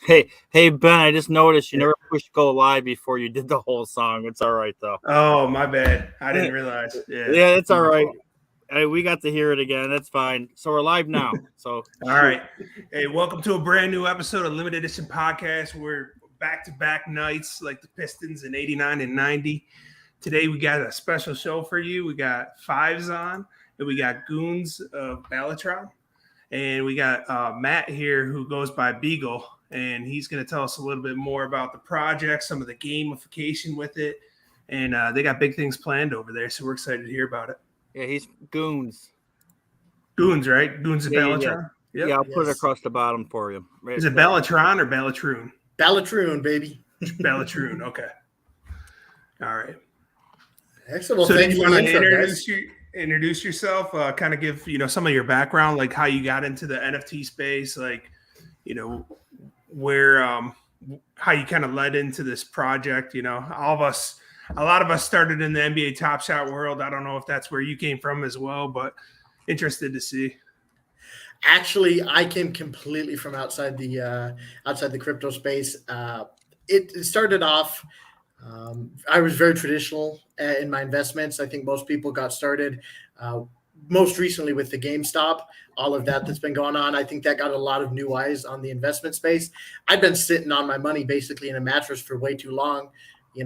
Hey, Ben, I just noticed you never pushed go live before you did the whole song. It's all right though. Oh, my bad. I didn't realize. Yeah, it's all right. Hey, we got to hear it again. That's fine. So we're live now. So all right. Hey, welcome to a brand new episode of Limited Edition Podcast. We're back-to-back nights like the Pistons in 89 and 90. Today we got a special show for you. We got Fives on, and we got Goons of Balatroon. And we got Matt here who goes by Beagle, and he's going to tell us a little bit more about the project, some of the gamification with it. And they got big things planned over there, so we're excited to hear about it. Yeah, he's Goons. Goons, right? Goons of Balatroon? Yeah, I'll put it across the bottom for you. Right. Is it Balatroon or Balatroon? Balatroon, baby. Balatroon, okay. All right. Excellent. Well, so thank you for the intro, introduce yourself, kind of give, some of your background, like how you got into the NFT space, like, where, how you kind of led into this project. A lot of us started in the NBA Top Shot world. I don't know if that's where you came from as well, but interested to see. Actually, I came completely from outside the crypto space. It started off. I was very traditional in my investments. I think most people got started most recently with the GameStop, all of that's been going on. I think that got a lot of new eyes on the investment space. I've been sitting on my money basically in a mattress for way too long,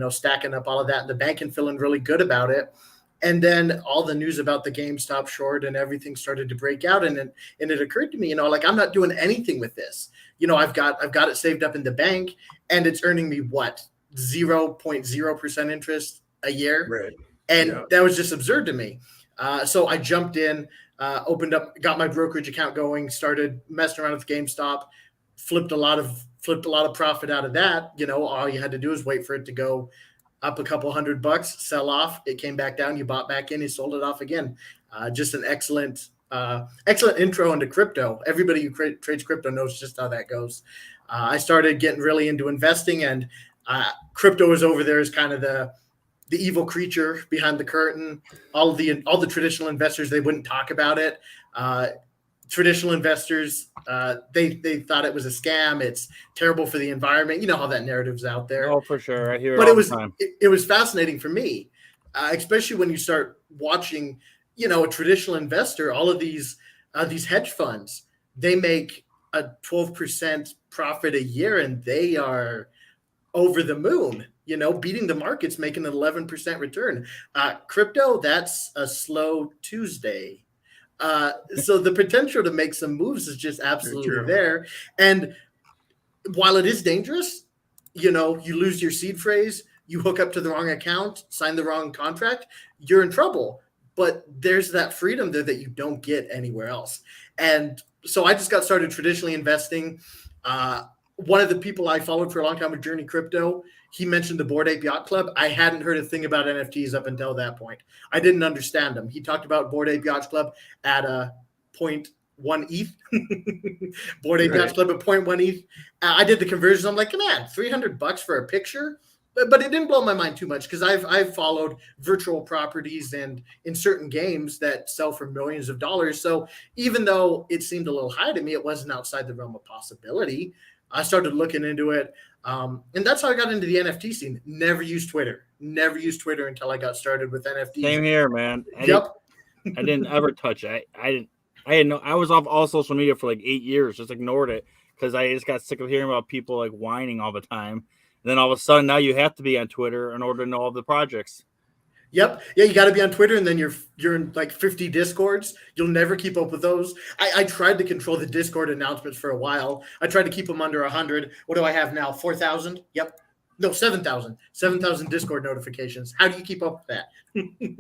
stacking up all of that in the bank and feeling really good about it. And then all the news about the GameStop short and everything started to break out. And it occurred to me, I'm not doing anything with this. I've got it saved up in the bank and it's earning me what? 0.0% interest a year. Right. And that was just absurd to me. So I jumped in, opened up, got my brokerage account going, started messing around with GameStop, flipped a lot of profit out of that. All you had to do is wait for it to go up a couple $100, sell off. It came back down. You bought back in, you sold it off again. Just an excellent intro into crypto. Everybody who trades crypto knows just how that goes. I started getting really into investing, and crypto was over there as kind of the evil creature behind the curtain. All the traditional investors, they wouldn't talk about it. Traditional investors, they thought it was a scam. It's terrible for the environment. You know how that narrative's out there. Oh, for sure. I hear it but all the time. It was fascinating for me, especially when you start watching, a traditional investor, all of these hedge funds, they make a 12% profit a year and they are over the moon, beating the markets, making an 11% return. Crypto, that's a slow Tuesday. So the potential to make some moves is just absolutely there. And while it is dangerous, you lose your seed phrase, you hook up to the wrong account, sign the wrong contract, you're in trouble. But there's that freedom there that you don't get anywhere else. And so I just got started traditionally investing. One of the people I followed for a long time with Journey Crypto, he mentioned the Bored Ape Yacht Club. I hadn't heard a thing about NFTs up until that point. I didn't understand them. He talked about Bored Ape Yacht Club at 0.1 ETH. Bored Ape Yacht Club at 0.1 ETH. I did the conversion. I'm like, man, $300 for a picture? But it didn't blow my mind too much because I've followed virtual properties and in certain games that sell for millions of dollars. So even though it seemed a little high to me, it wasn't outside the realm of possibility. I started looking into it. And that's how I got into the NFT scene. Never used Twitter until I got started with NFTs. Same here, man. I didn't ever touch it. I was off all social media for like 8 years, just ignored it because I just got sick of hearing about people like whining all the time. And then all of a sudden now you have to be on Twitter in order to know all the projects. Yep. Yeah, you got to be on Twitter, and then you're in like 50 Discords. You'll never keep up with those. I tried to control the Discord announcements for a while. I tried to keep them under 100. What do I have now? 4,000? Yep. No, 7,000. 7,000 Discord notifications. How do you keep up with that?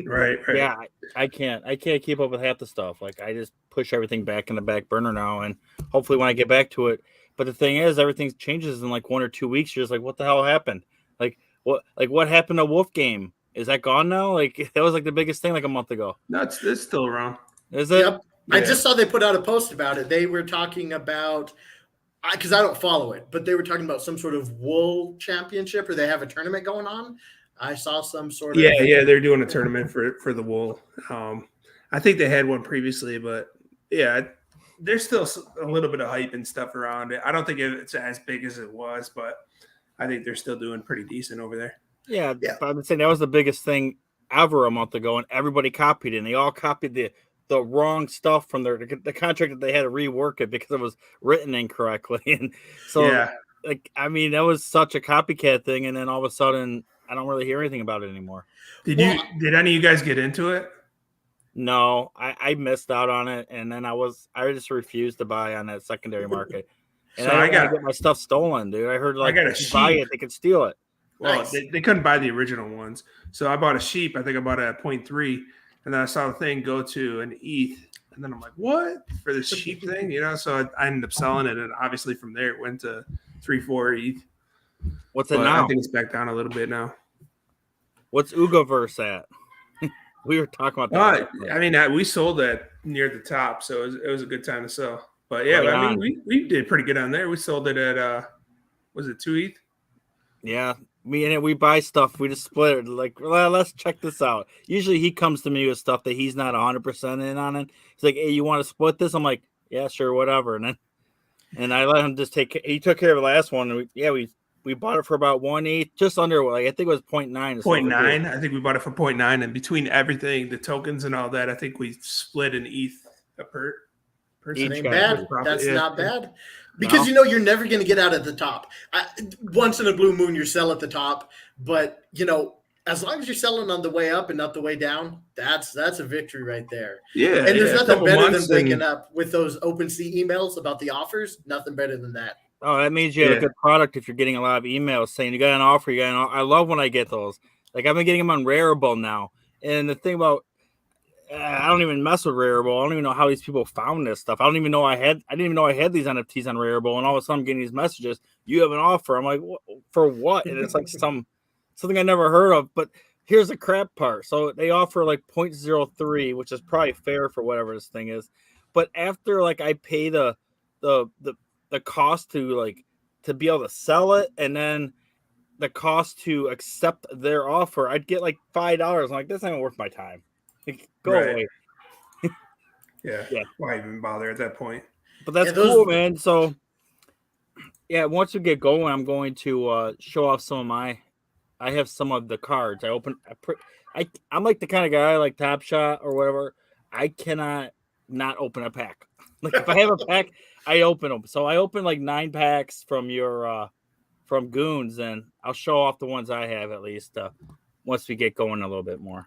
Right. Yeah, I can't keep up with half the stuff. Like I just push everything back in the back burner now, and hopefully when I get back to it. But the thing is, everything changes in like 1 or 2 weeks. You're just like, what the hell happened? Like what happened to Wolf Game? Is that gone now? Like that was like the biggest thing like a month ago. No, it's still around. Is it? Yep. Yeah. I just saw they put out a post about it. They were talking about, because I don't follow it, but they were talking about some sort of wool championship, or they have a tournament going on. I saw some sort of. Yeah, they're doing a tournament for the wool. I think they had one previously, but yeah, there's still a little bit of hype and stuff around it. I don't think it's as big as it was, but I think they're still doing pretty decent over there. Yeah, but I'm saying that was the biggest thing ever a month ago, and everybody copied it. And they all copied the wrong stuff from the contract that they had to rework it because it was written incorrectly. And so, like, I mean, that was such a copycat thing. And then all of a sudden, I don't really hear anything about it anymore. Did any of you guys get into it? No, I missed out on it, and then I just refused to buy on that secondary market. And so I got to get my stuff stolen, dude. I heard like if you buy it, they could steal it. Well, nice. they couldn't buy the original ones, so I bought a sheep. I think I bought it at 0.3, and then I saw the thing go to an ETH, and then I'm like, what for this sheep thing, you know? So I ended up selling it, and obviously from there it went to 3-4 ETH. What's it now? I think it's back down a little bit now. What's Ugaverse at? We were talking about that. I mean, we sold that near the top, so it was a good time to sell. But yeah, I mean, we did pretty good on there. We sold it at was it 2 ETH? Yeah, we buy stuff. We just split it. Like, well, let's check this out. Usually, he comes to me with stuff that he's not 100% in on it. He's like, "Hey, you want to split this?" I'm like, "Yeah, sure, whatever." And I let him just take. He took care of the last one. And we bought it for about 1/8, just under. Like, I think it was 0.9. 0.9. I think we bought it for 0.9, and between everything, the tokens and all that, I think we split an ETH a per. Ain't bad. That's not bad. Because you're never going to get out at the top. Once in a blue moon, you sell at the top. But, as long as you're selling on the way up and not the way down, that's a victory right there. Yeah. And there's nothing better than waking up with those OpenSea emails about the offers. Nothing better than that. Oh, that means you have a good product if you're getting a lot of emails saying you got an offer. I love when I get those. Like, I've been getting them on Rarible now. And the thing about I don't even mess with Rarible. I don't even know how these people found this stuff. I didn't even know I had these NFTs on Rarible, and all of a sudden I'm getting these messages. You have an offer. I'm like, for what? And it's like something I never heard of. But here's the crap part. So they offer like 0.03, which is probably fair for whatever this thing is. But after like I pay the cost to be able to sell it, and then the cost to accept their offer, I'd get like $5. I'm like, this ain't worth my time. Go away. Yeah. Why even bother at that point? But that's cool, man. So, yeah, once we get going, I'm going to show off some of I have some of the cards. I'm like the kind of guy like Top Shot or whatever. I cannot not open a pack. Like if I have a pack, I open them. So I open like 9 packs from from Goons, and I'll show off the ones I have at least once we get going a little bit more.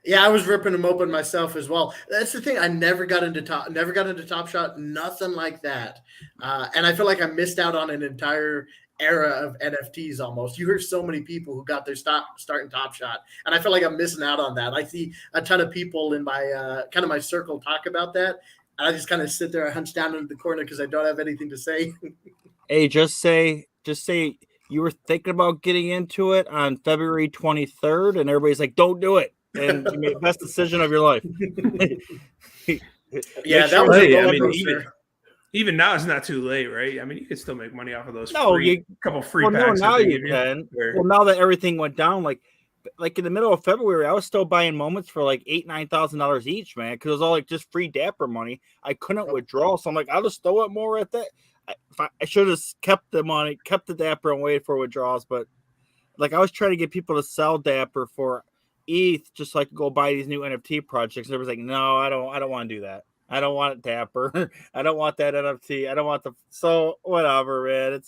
Yeah, I was ripping them open myself as well. That's the thing. I never got into Top Shot, nothing like that. And I feel like I missed out on an entire era of NFTs almost. You hear so many people who got their start in Top Shot, and I feel like I'm missing out on that. I see a ton of people in my kind of my circle talk about that, and I just kind of sit there, I hunch down into the corner because I don't have anything to say. Hey, just say you were thinking about getting into it on February 23rd, and everybody's like, "Don't do it." And you made the best decision of your life. Yeah, that was I mean, even now it's not too late, right? I mean, you can still make money off of those. Couple free packs. Now you can. Well, now that everything went down, like in the middle of February, I was still buying moments for like $8,000-9,000 each, man, because it was all like just free Dapper money. I couldn't withdraw, so I'm like, I'll just throw it more at that. I should have kept the money, kept the Dapper, and waited for withdrawals, but like I was trying to get people to sell Dapper for ETH just so I could go buy these new NFT projects. And everybody's like, no, I don't want to do that. I don't want Dapper. I don't want that NFT. I don't want so whatever, man.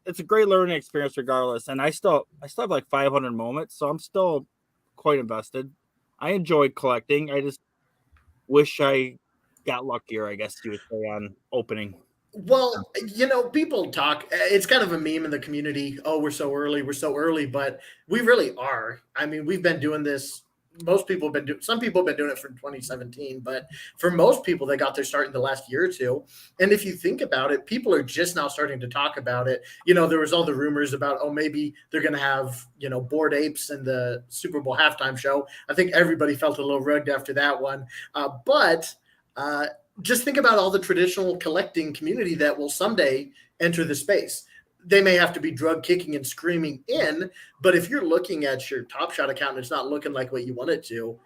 It's a great learning experience regardless. And I still have like 500 moments, so I'm still quite invested. I enjoy collecting. I just wish I got luckier, I guess you would say, on opening. Well, people talk. It's kind of a meme in the community. Oh, we're so early, but we really are. I mean, we've been doing this. Some people have been doing it from 2017, but for most people, they got their start in the last year or two. And if you think about it, people are just now starting to talk about it. There was all the rumors about, maybe they're going to have, Bored Apes in the Super Bowl halftime show. I think everybody felt a little rugged after that one. But just think about all the traditional collecting community that will someday enter the space. They may have to be drug kicking and screaming in, but if you're looking at your Top Shot account and it's not looking like what you want it to,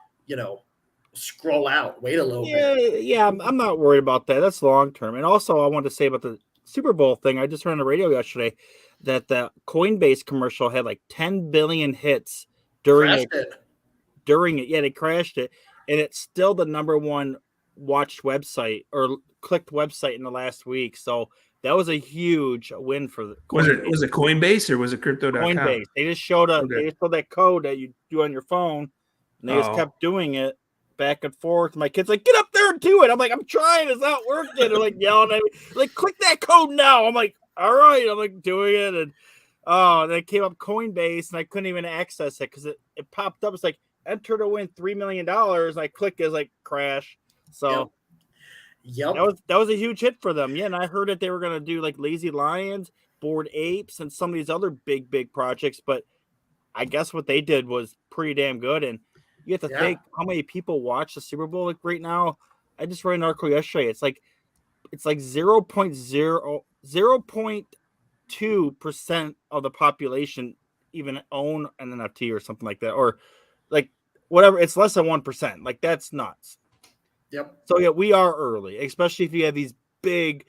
scroll out, wait a little Yeah, bit. yeah, I'm not worried about that. That's long term. And also, I wanted to say about the Super Bowl thing. I just heard on the radio yesterday that the Coinbase commercial had like 10 billion hits during Crashed it. it. During it, yeah, they crashed it, and it's still the number one watched website or clicked website in the last week. So that was a huge win for the Was it Coinbase or was it crypto.com? Coinbase. They just showed that code that you do on your phone, and they just kept doing it back and forth. My kid's like, "Get up there and do it." I'm like, "I'm trying. It's not working." They're like yelling at me, like, "Click that code now." I'm like, "All right." I'm like doing it, and they came up Coinbase, and I couldn't even access it because it popped up. It's like enter to win $3 million. I click is like crash. So Yep. that was a huge hit for them. Yeah, and I heard that they were gonna do like Lazy Lions, Bored Apes, and some of these other big projects. But I guess what they did was pretty damn good. And you have to think how many people watch the Super Bowl like right now. I just read an article yesterday. It's like 0.2% of the population even own an NFT or something like that, or like whatever. It's less than 1%. Like that's nuts. Yep. So yeah, we are early, especially if you have these big,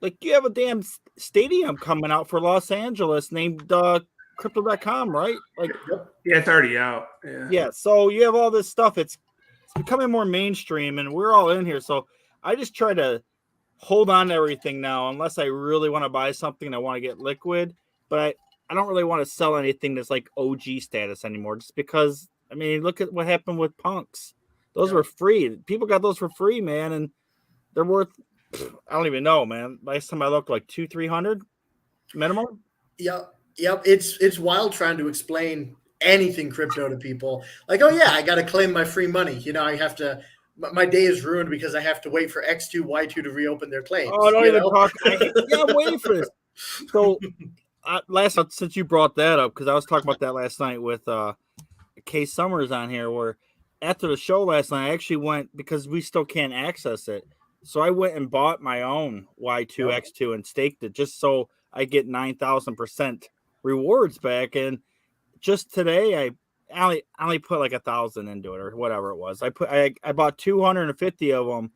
like you have a damn stadium coming out for Los Angeles named Crypto.com, right? Like, yeah, it's already out. Yeah. So you have all this stuff. It's becoming more mainstream, and we're all in here. So I just try to hold on to everything now, unless I really want to buy something and I want to get liquid. But I don't really want to sell anything that's like OG status anymore, just because. I mean, look at what happened with punks. Those were free. People got those for free, man, and they're worth. I don't even know, man. Last time I looked, like 200-300 minimum. Yep. It's wild trying to explain anything crypto to people. Like, oh yeah, I got to claim my free money. You know, I have to. My day is ruined because I have to wait for X2, Y2 to reopen their claims. Oh, don't even talk. I'm waiting for this. So, since you brought that up, because I was talking about that last night with Kay Summers on here, where after the show last night, I actually went because we still can't access it. So I went and bought my own Y2X2 and staked it just so I get 9,000% rewards back. And just today, I only put like 1,000 into it or whatever it was. I bought 250 of them,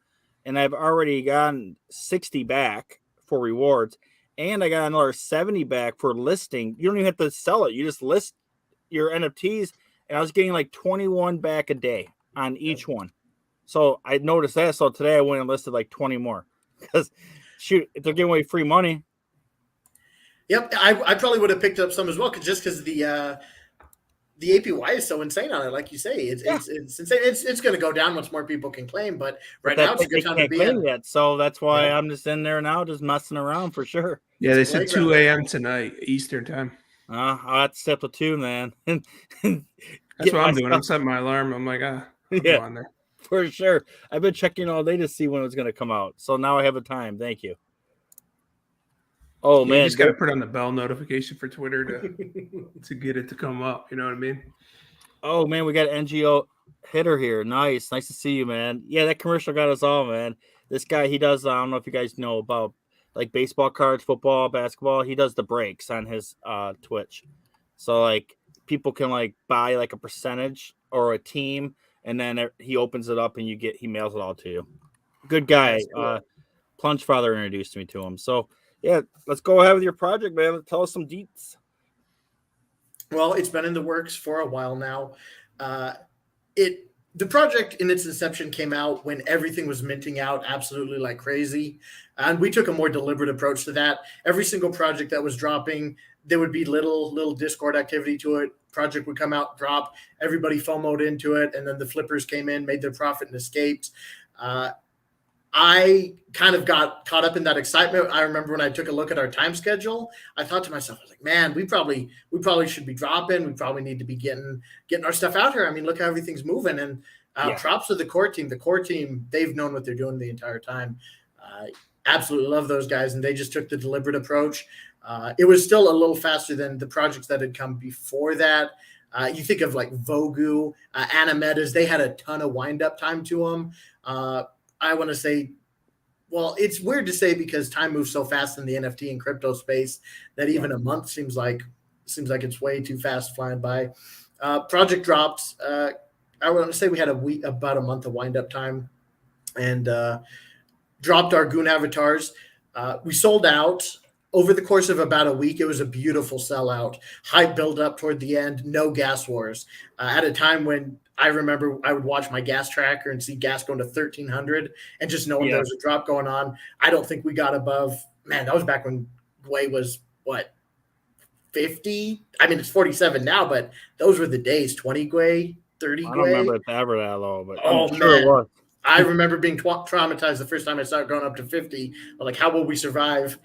and I've already gotten 60 back for rewards, and I got another 70 back for listing. You don't even have to sell it; you just list your NFTs, and I was getting like 21 back a day on each one. So I noticed that. So today I went and listed like 20 more because shoot, if they're giving away free money. Yep, I probably would have picked up some as well, because the APY is so insane on it. Like you say, it's insane. It's going to go down once more people can claim, but now it's a good time to be in yet. So that's why I'm just in there now, just messing around for sure. Yeah, they said 2 a.m. tonight Eastern time. I'll have to step to 2, man. That's what I'm doing. I'm setting my alarm. I'm like, I'll go on there. For sure. I've been checking all day to see when it's going to come out. So now I have the time. Thank you. Oh, man. You just got to put on the bell notification for Twitter to get it to come up. You know what I mean? Oh, man. We got NGO Hitter here. Nice to see you, man. Yeah, that commercial got us all, man. This guy, he does, I don't know if you guys know about like baseball cards, football, basketball. He does the breaks on his Twitch. So like people can like buy like a percentage or a team, and then he opens it up and he mails it all to you. Good guy. Cool. Plunge Father introduced me to him. So yeah, let's go ahead with your project, man. Tell us some deets. Well, it's been in the works for a while now. The project in its inception came out when everything was minting out absolutely like crazy. And we took a more deliberate approach to that. Every single project that was dropping, there would be little Discord activity to it. Project would come out, drop, everybody FOMO'd into it, and then the flippers came in, made their profit, and escaped. I kind of got caught up in that excitement. I remember when I took a look at our time schedule, I thought to myself, I was like, man, we probably should be dropping. We probably need to be getting our stuff out here. I mean, look how everything's moving. And props to the core team. The core team, they've known what they're doing the entire time. Absolutely love those guys. And they just took the deliberate approach. It was still a little faster than the projects that had come before that. You think of like Vogu, Animetas, they had a ton of wind-up time to them. I want to say, well, it's weird to say because time moves so fast in the NFT and crypto space that even a month seems like it's way too fast flying by. Project drops. I would say we had about a month of wind up time, and dropped our Goon avatars. We sold out over the course of about a week. It was a beautiful sellout, hype build up toward the end, no gas wars. At a time when I remember I would watch my gas tracker and see gas going to 1,300 and just knowing there was a drop going on. I don't think we got above, man, that was back when Gwei was what, 50? I mean, it's 47 now, but those were the days, 20 Gwei, 30 Gwei. I don't remember it's ever that low, but Oh, I'm sure it was. I remember being traumatized the first time I started going up to 50. I'm like, how will we survive?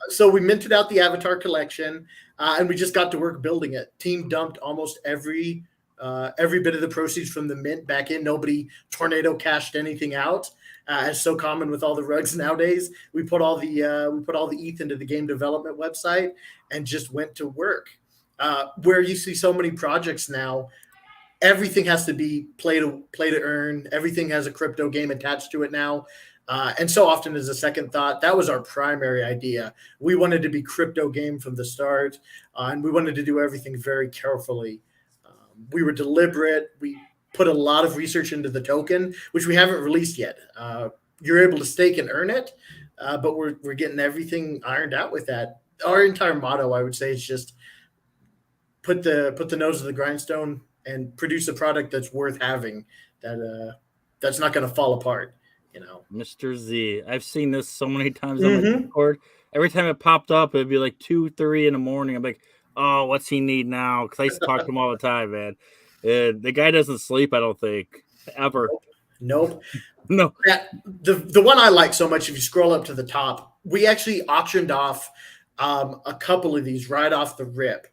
So we minted out the Avatar collection, and we just got to work building it. Team dumped almost every bit of the proceeds from the mint back in. Nobody tornado cashed anything out, as so common with all the rugs nowadays. We put all the ETH into the game development website and just went to work. Where you see so many projects now, everything has to be play to earn. Everything has a crypto game attached to it now. And so often as a second thought, that was our primary idea. We wanted to be crypto game from the start, and we wanted to do everything very carefully. We were deliberate. We put a lot of research into the token, which we haven't released yet. You're able to stake and earn it, but we're getting everything ironed out with that. Our entire motto, I would say, is just put the nose to the grindstone and produce a product that's worth having, that's not going to fall apart. You know, Mr. Z. I've seen this so many times on the Discord. Every time it popped up, it'd be like 2, 3 in the morning. I'm like, oh, what's he need now? Because I used to talk to him all the time, man. The guy doesn't sleep, I don't think, ever. Nope. No. The one I like so much, if you scroll up to the top, we actually auctioned off a couple of these right off the rip.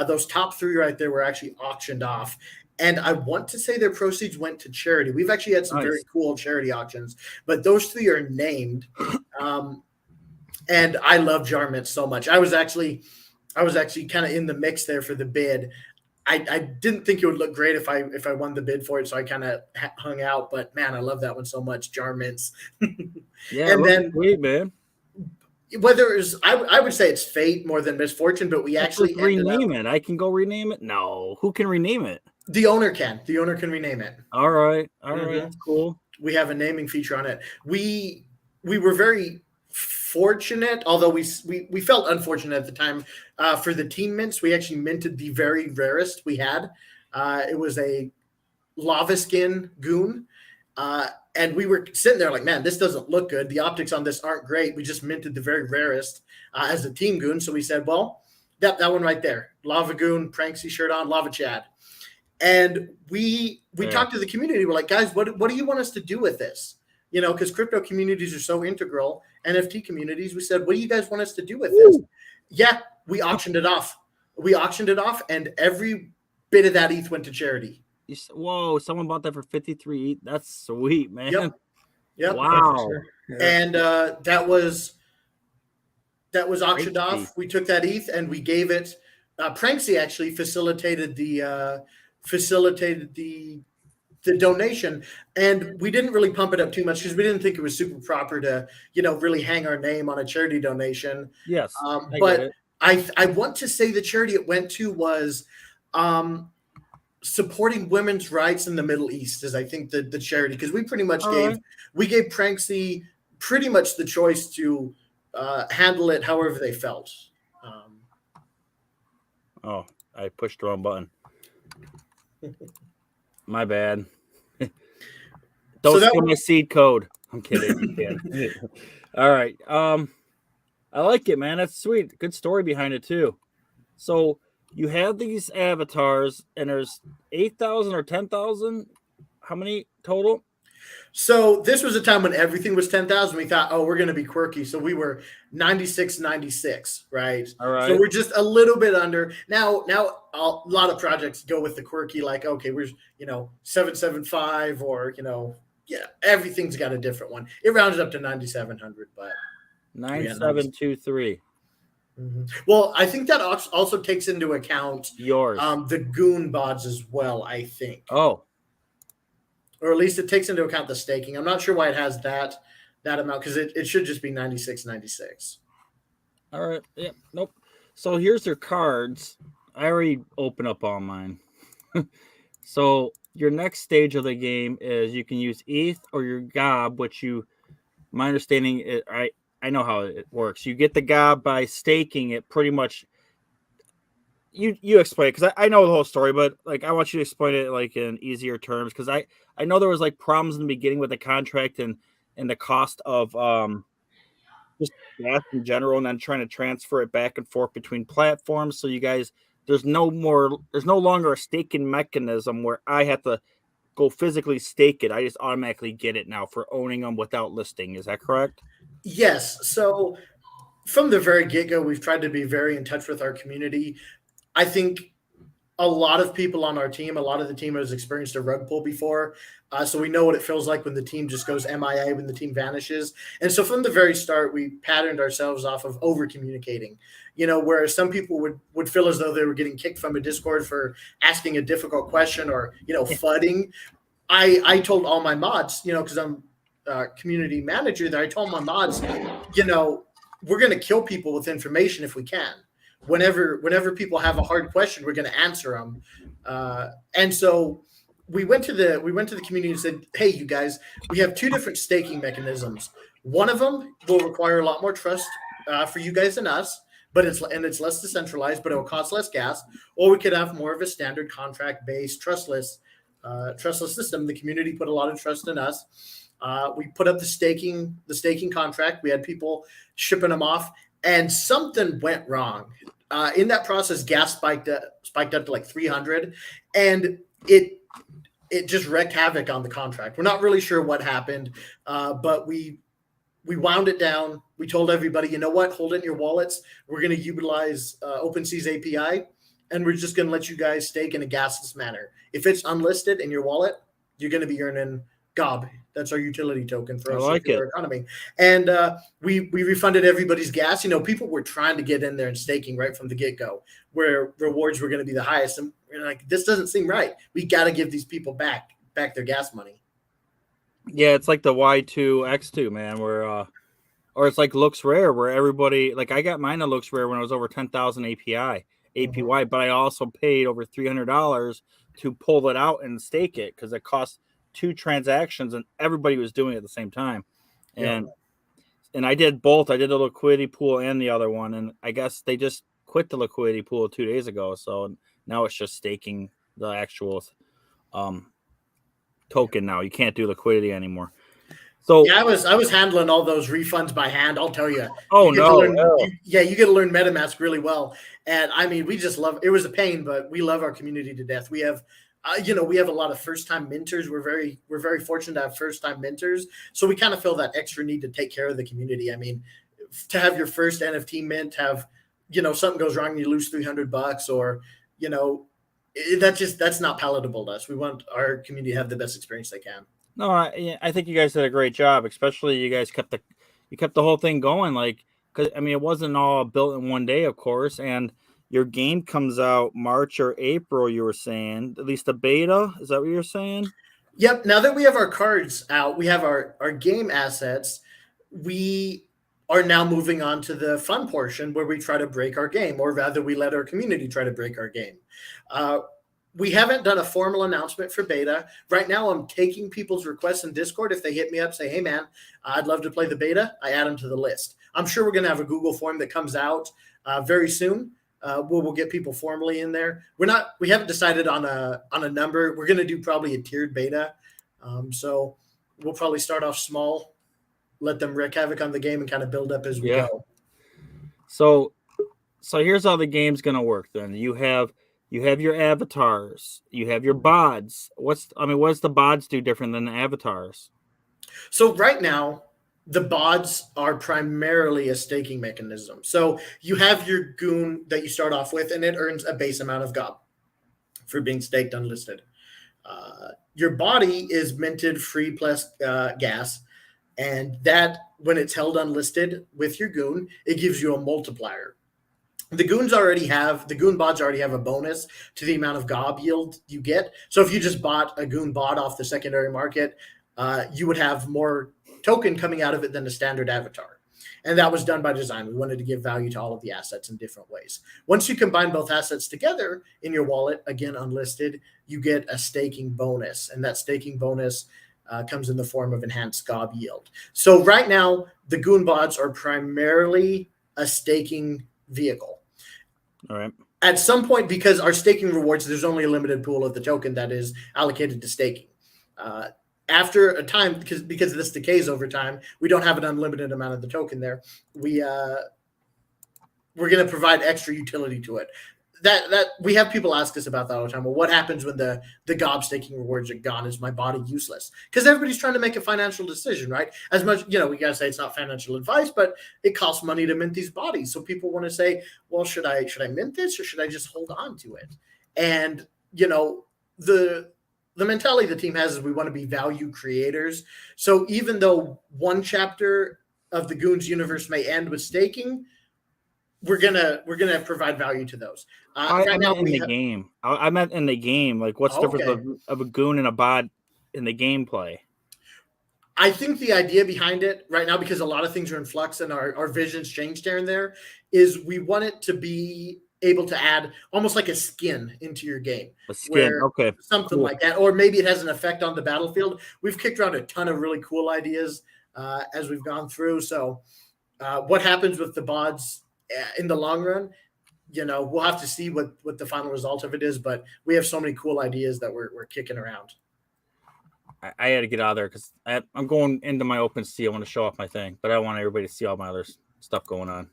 Those top 3 right there were actually auctioned off. And I want to say their proceeds went to charity. We've actually had some very cool charity auctions, but those 3 are named. And I love jar mints so much. I was actually kind of in the mix there for the bid. I didn't think it would look great if I won the bid for it, so I kind of hung out. But man, I love that one so much. Jar mints. Yeah, and then sweet, man. Whether it's, I would say it's fate more than misfortune, but we actually rename it. I can go rename it. No, who can rename it? The owner can. The owner can rename it. All right, that's cool. We have a naming feature on it. We were very fortunate, although we felt unfortunate at the time. For the team mints, we actually minted the very rarest we had. It was a lava skin goon. And we were sitting there like, man, this doesn't look good. The optics on this aren't great. We just minted the very rarest as a team goon. So we said, well, that one right there, Lava Goon, Pranksy shirt on, Lava Chad. And we talked to the community. We're like, guys, what do you want us to do with this? You know, because crypto communities are so integral, NFT communities. We said, what do you guys want us to do with this? Yeah, we auctioned it off. And every bit of that ETH went to charity. Whoa, someone bought that for 53 ETH. That's sweet, man. Yep. Wow. Yeah. And that was auctioned off. We took that ETH and we gave it. Pranksy actually facilitated the donation, and we didn't really pump it up too much because we didn't think it was super proper to, really hang our name on a charity donation. Yes. But I want to say the charity it went to was supporting women's rights in the Middle East is, I think, the charity, because we pretty much gave Pranksy pretty much the choice to handle it however they felt. I pushed the wrong button. My bad. Don't steal my seed code. I'm kidding. All right. I like it, man. That's sweet. Good story behind it too. So you have these avatars, and there's 8,000 or 10,000. How many total? So this was a time when everything was 10,000. We thought, we're going to be quirky. So we were 96, right? All right. So we're just a little bit under. Now a lot of projects go with the quirky, like, okay, we're, 775 or, everything's got a different one. It rounded up to 9,700, but 9723. Mm-hmm. Well, I think that also takes into account yours, the Goon bots as well, I think. Oh. Or at least it takes into account the staking. I'm not sure why it has that amount, because it should just be 96. All right. Yeah. Nope. So here's their cards. I already opened up all mine. So your next stage of the game is you can use ETH or your GOB, which my understanding is, I know how it works. You get the GOB by staking it pretty much. You explain it because I know the whole story, but like I want you to explain it like in easier terms because I know there was like problems in the beginning with the contract and the cost of just gas in general, and then trying to transfer it back and forth between platforms. So you guys, there's no longer a staking mechanism where I have to go physically stake it. I just automatically get it now for owning them without listing. Is that correct? Yes. So from the very get-go, we've tried to be very in touch with our community. I think a lot of people on our team, a lot of the team has experienced a rug pull before. So we know what it feels like when the team just goes MIA, when the team vanishes. And so from the very start, we patterned ourselves off of over communicating, whereas some people would feel as though they were getting kicked from a Discord for asking a difficult question or, fudding. I told all my mods, because I'm a community manager there, I told my mods, we're going to kill people with information if we can. Whenever people have a hard question, we're going to answer them. And so we went to the community and said, hey, you guys, we have two different staking mechanisms. One of them will require a lot more trust for you guys and us, but it's less decentralized, but it will cost less gas. Or we could have more of a standard contract-based trustless system. The community put a lot of trust in us. We put up the staking contract. We had people shipping them off, and something went wrong. In that process, gas spiked up to like 300, and it just wreaked havoc on the contract. We're not really sure what happened, but we wound it down. We told everybody, you know what, hold it in your wallets. We're going to utilize OpenSea's API, and we're just going to let you guys stake in a gasless manner. If it's unlisted in your wallet, you're going to be earning GOB. That's our utility token for our circular economy. And we refunded everybody's gas. People were trying to get in there and staking right from the get-go, where rewards were going to be the highest. And we're like, this doesn't seem right. We got to give these people back their gas money. Yeah, it's like the Y2X2, man, where or it's like Looks Rare, where everybody, like I got mine at Looks Rare when I was over 10,000 APY, but I also paid over $300 to pull it out and stake it because it cost 2 transactions and everybody was doing it at the same time. And I did both. I did the liquidity pool and the other one. And I guess they just quit the liquidity pool 2 days ago. So now it's just staking the actual token now. You can't do liquidity anymore. So yeah, I was handling all those refunds by hand. I'll tell you. Oh, you get to learn MetaMask really well. And I mean, we just love it. Was a pain, but we love our community to death. We have we have a lot of first-time minters. We're very fortunate to have first-time minters. So we kind of feel that extra need to take care of the community. I mean, to have your first NFT mint, have, something goes wrong and you lose $300 or, that's not palatable to us. We want our community to have the best experience they can. No, I think you guys did a great job, especially you guys kept the whole thing going. Like, cause I mean, it wasn't all built in one day, of course. And your game comes out March or April, you were saying, at least the beta. Is that what you're saying? Yep. Now that we have our cards out, we have our game assets. We are now moving on to the fun portion where we try to break our game, or rather we let our community try to break our game. We haven't done a formal announcement for beta. Right now, I'm taking people's requests in Discord. If they hit me up, say, hey, man, I'd love to play the beta, I add them to the list. I'm sure we're going to have a Google form that comes out very soon. We'll get people formally in there. We haven't decided on a number. We're going to do probably a tiered beta. So we'll probably start off small, let them wreak havoc on the game, and kind of build up as we go. So here's how the game's going to work then. You have your avatars, you have your bods. What's the bods do different than the avatars? So right now, the bods are primarily a staking mechanism. So you have your goon that you start off with, and it earns a base amount of GOB for being staked unlisted. Your body is minted free plus gas, and that when it's held unlisted with your goon, it gives you a multiplier. The goon bods already have a bonus to the amount of GOB yield you get. So if you just bought a goon bot off the secondary market, you would have more token coming out of it than the standard avatar. And that was done by design. We wanted to give value to all of the assets in different ways. Once you combine both assets together in your wallet, again, unlisted, you get a staking bonus. And that staking bonus comes in the form of enhanced gob yield. So right now, the Goon bots are primarily a staking vehicle. All right. At some point, because our staking rewards, there's only a limited pool of the token that is allocated to staking. After a time, because this decays over time, we don't have an unlimited amount of the token there. We're going to provide extra utility to it. That we have people ask us about that all the time. Well, what happens when the gob staking rewards are gone? Is my body useless? Because everybody's trying to make a financial decision, right? As much, we gotta say it's not financial advice, but it costs money to mint these bodies. So people want to say, well, should I mint this or should I just hold on to it? And the mentality the team has is we want to be value creators. So even though one chapter of the Goons universe may end with staking, we're gonna provide value to those. I meant in the game. I meant in the game. Like, what's the difference of a goon and a bot in the gameplay? I think the idea behind it right now, because a lot of things are in flux and our visions changed here and there, is we want it to be able to add almost like a skin into your game. A skin, okay. Something cool. Like that. Or maybe it has an effect on the battlefield. We've kicked around a ton of really cool ideas as we've gone through. So what happens with the bots in the long run, we'll have to see what the final result of it is, but we have so many cool ideas that we're kicking around. I had to get out of there because I'm going into my open sea. I want to show off my thing, but I want everybody to see all my other stuff going on.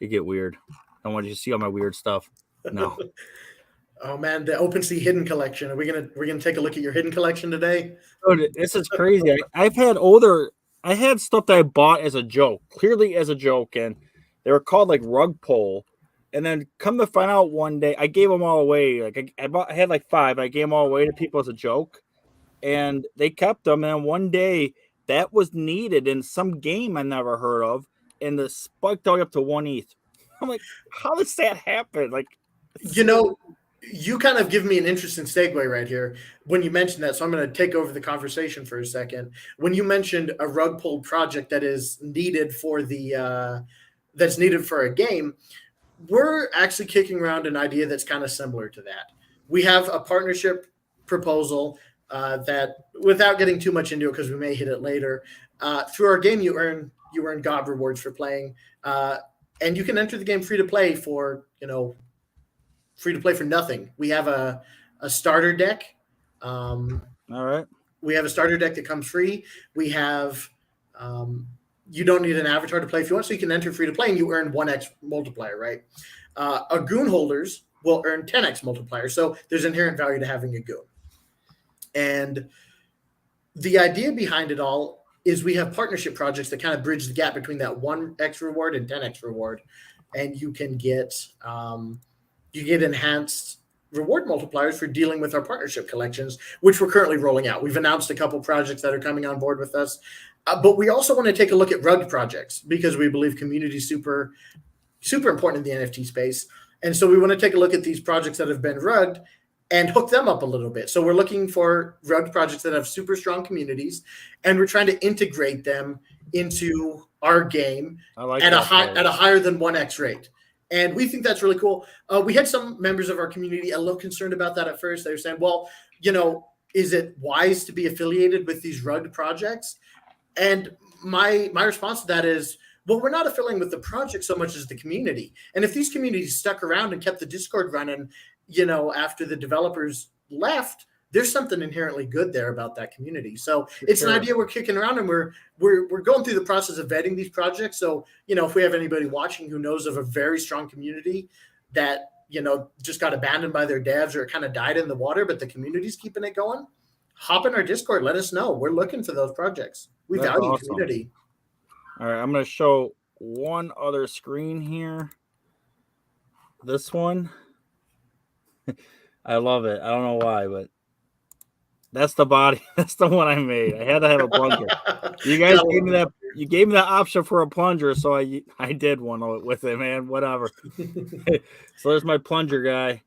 You get weird. I want you to see all my weird stuff. No. Oh man, the OpenSea hidden collection. Are we gonna take a look at your hidden collection today? Dude, this is crazy. I had stuff that I bought as a joke, clearly as a joke, and they were called like rug pull. And then come to find out one day, I gave them all away. Like I had like 5. I gave them all away to people as a joke, and they kept them. And one day that was needed in some game I never heard of, and the spiked all up to 1 ETH. I'm like, how does that happen? Like, you kind of give me an interesting segue right here when you mentioned that. So I'm going to take over the conversation for a second. When you mentioned a rug pull project that is needed for that's needed for a game, we're actually kicking around an idea that's kind of similar to that. We have a partnership proposal that, without getting too much into it, because we may hit it later, through our game you earn GOB rewards for playing, and you can enter the game free to play for nothing. We have a starter deck. All right. We have a starter deck that comes free. We have you don't need an avatar to play if you want, so you can enter free to play and you earn 1x multiplier, right? Our Goon holders will earn 10x multiplier. So there's inherent value to having a Goon. And the idea behind it all is we have partnership projects that kind of bridge the gap between that 1x reward and 10x reward. And you can get enhanced reward multipliers for dealing with our partnership collections, which we're currently rolling out. We've announced a couple projects that are coming on board with us. But we also want to take a look at rugged projects because we believe community is super, super important in the NFT space. And so we want to take a look at these projects that have been rugged and hook them up a little bit. So we're looking for rugged projects that have super strong communities, and we're trying to integrate them into our game at a higher than 1x rate. And we think that's really cool. We had some members of our community a little concerned about that at first. They were saying, well, is it wise to be affiliated with these rugged projects? And my response to that is, well, we're not affiliating with the project so much as the community. And if these communities stuck around and kept the Discord running, after the developers left, there's something inherently good there about that community. So it's an idea we're kicking around, and we're going through the process of vetting these projects. So, if we have anybody watching who knows of a very strong community that, just got abandoned by their devs or kind of died in the water, but the community's keeping it going, hop in our Discord. Let us know. We're looking for those projects. We value awesome. Community. All right. I'm going to show one other screen here. This one. I love it. I don't know why, but that's the body. That's the one I made. I had to have a plunger. You guys gave me that. You gave me the option for a plunger, so I did one with it, man. Whatever. So there's my plunger guy.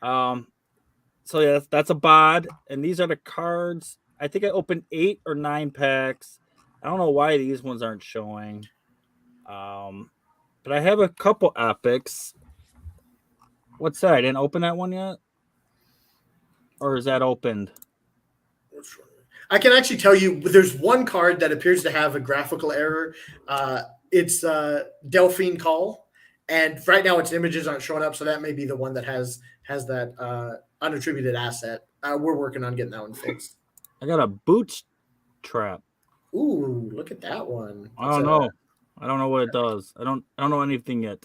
So yeah, that's a bod, and these are the cards. I think I opened 8 or 9 packs. I don't know why these ones aren't showing. But I have a couple epics. What's that? I didn't open that one yet? Or is that opened? I can actually tell you there's one card that appears to have a graphical error. It's Delphine Call. And right now its images aren't showing up, so that may be the one that has that unattributed asset. We're working on getting that one fixed. I got a bootstrap. Ooh, look at that one. I don't know. I don't know what it does. I don't know anything yet.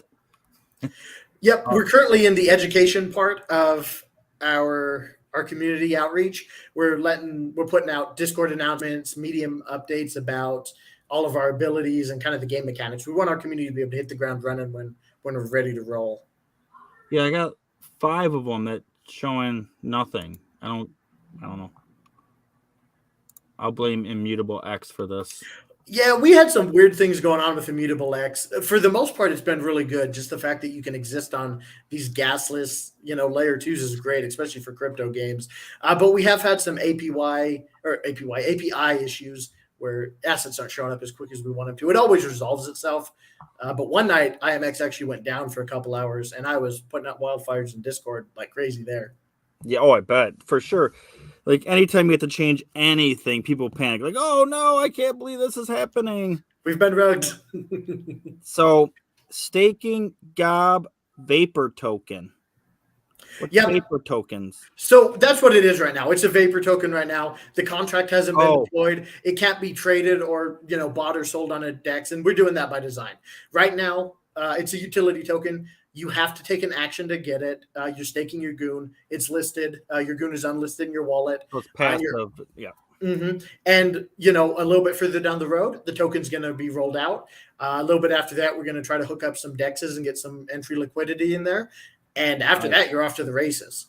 Yep, we're currently in the education part of our community outreach. We're putting out Discord announcements, Medium updates about all of our abilities and kind of the game mechanics. We want our community to be able to hit the ground running when we're ready to roll. Yeah, I got 5 of them that showing nothing. I don't know. I'll blame Immutable X for this. Yeah, we had some weird things going on with Immutable X. For the most part, it's been really good. Just the fact that you can exist on these gasless, layer 2s is great, especially for crypto games. But we have had some API issues where assets aren't showing up as quick as we want them to. It always resolves itself. But one night, IMX actually went down for a couple hours, and I was putting out wildfires in Discord like crazy there. Yeah, I bet. For sure. Like, anytime you have to change anything, people panic. Like, oh, no, I can't believe this is happening. We've been rugged. So, staking Gob Vapor Token. What's Vapor Tokens? So that's what it is right now. It's a Vapor Token right now. The contract hasn't been deployed. It can't be traded or, bought or sold on a DEX, and we're doing that by design. Right now, it's a utility token. You have to take an action to get it. You're staking your Goon. It's listed. Your Goon is unlisted in your wallet. So it's passive. Yeah. Mm-hmm. And, a little bit further down the road, the token's going to be rolled out. A little bit after that, we're going to try to hook up some DEXs and get some entry liquidity in there. And after that, you're off to the races.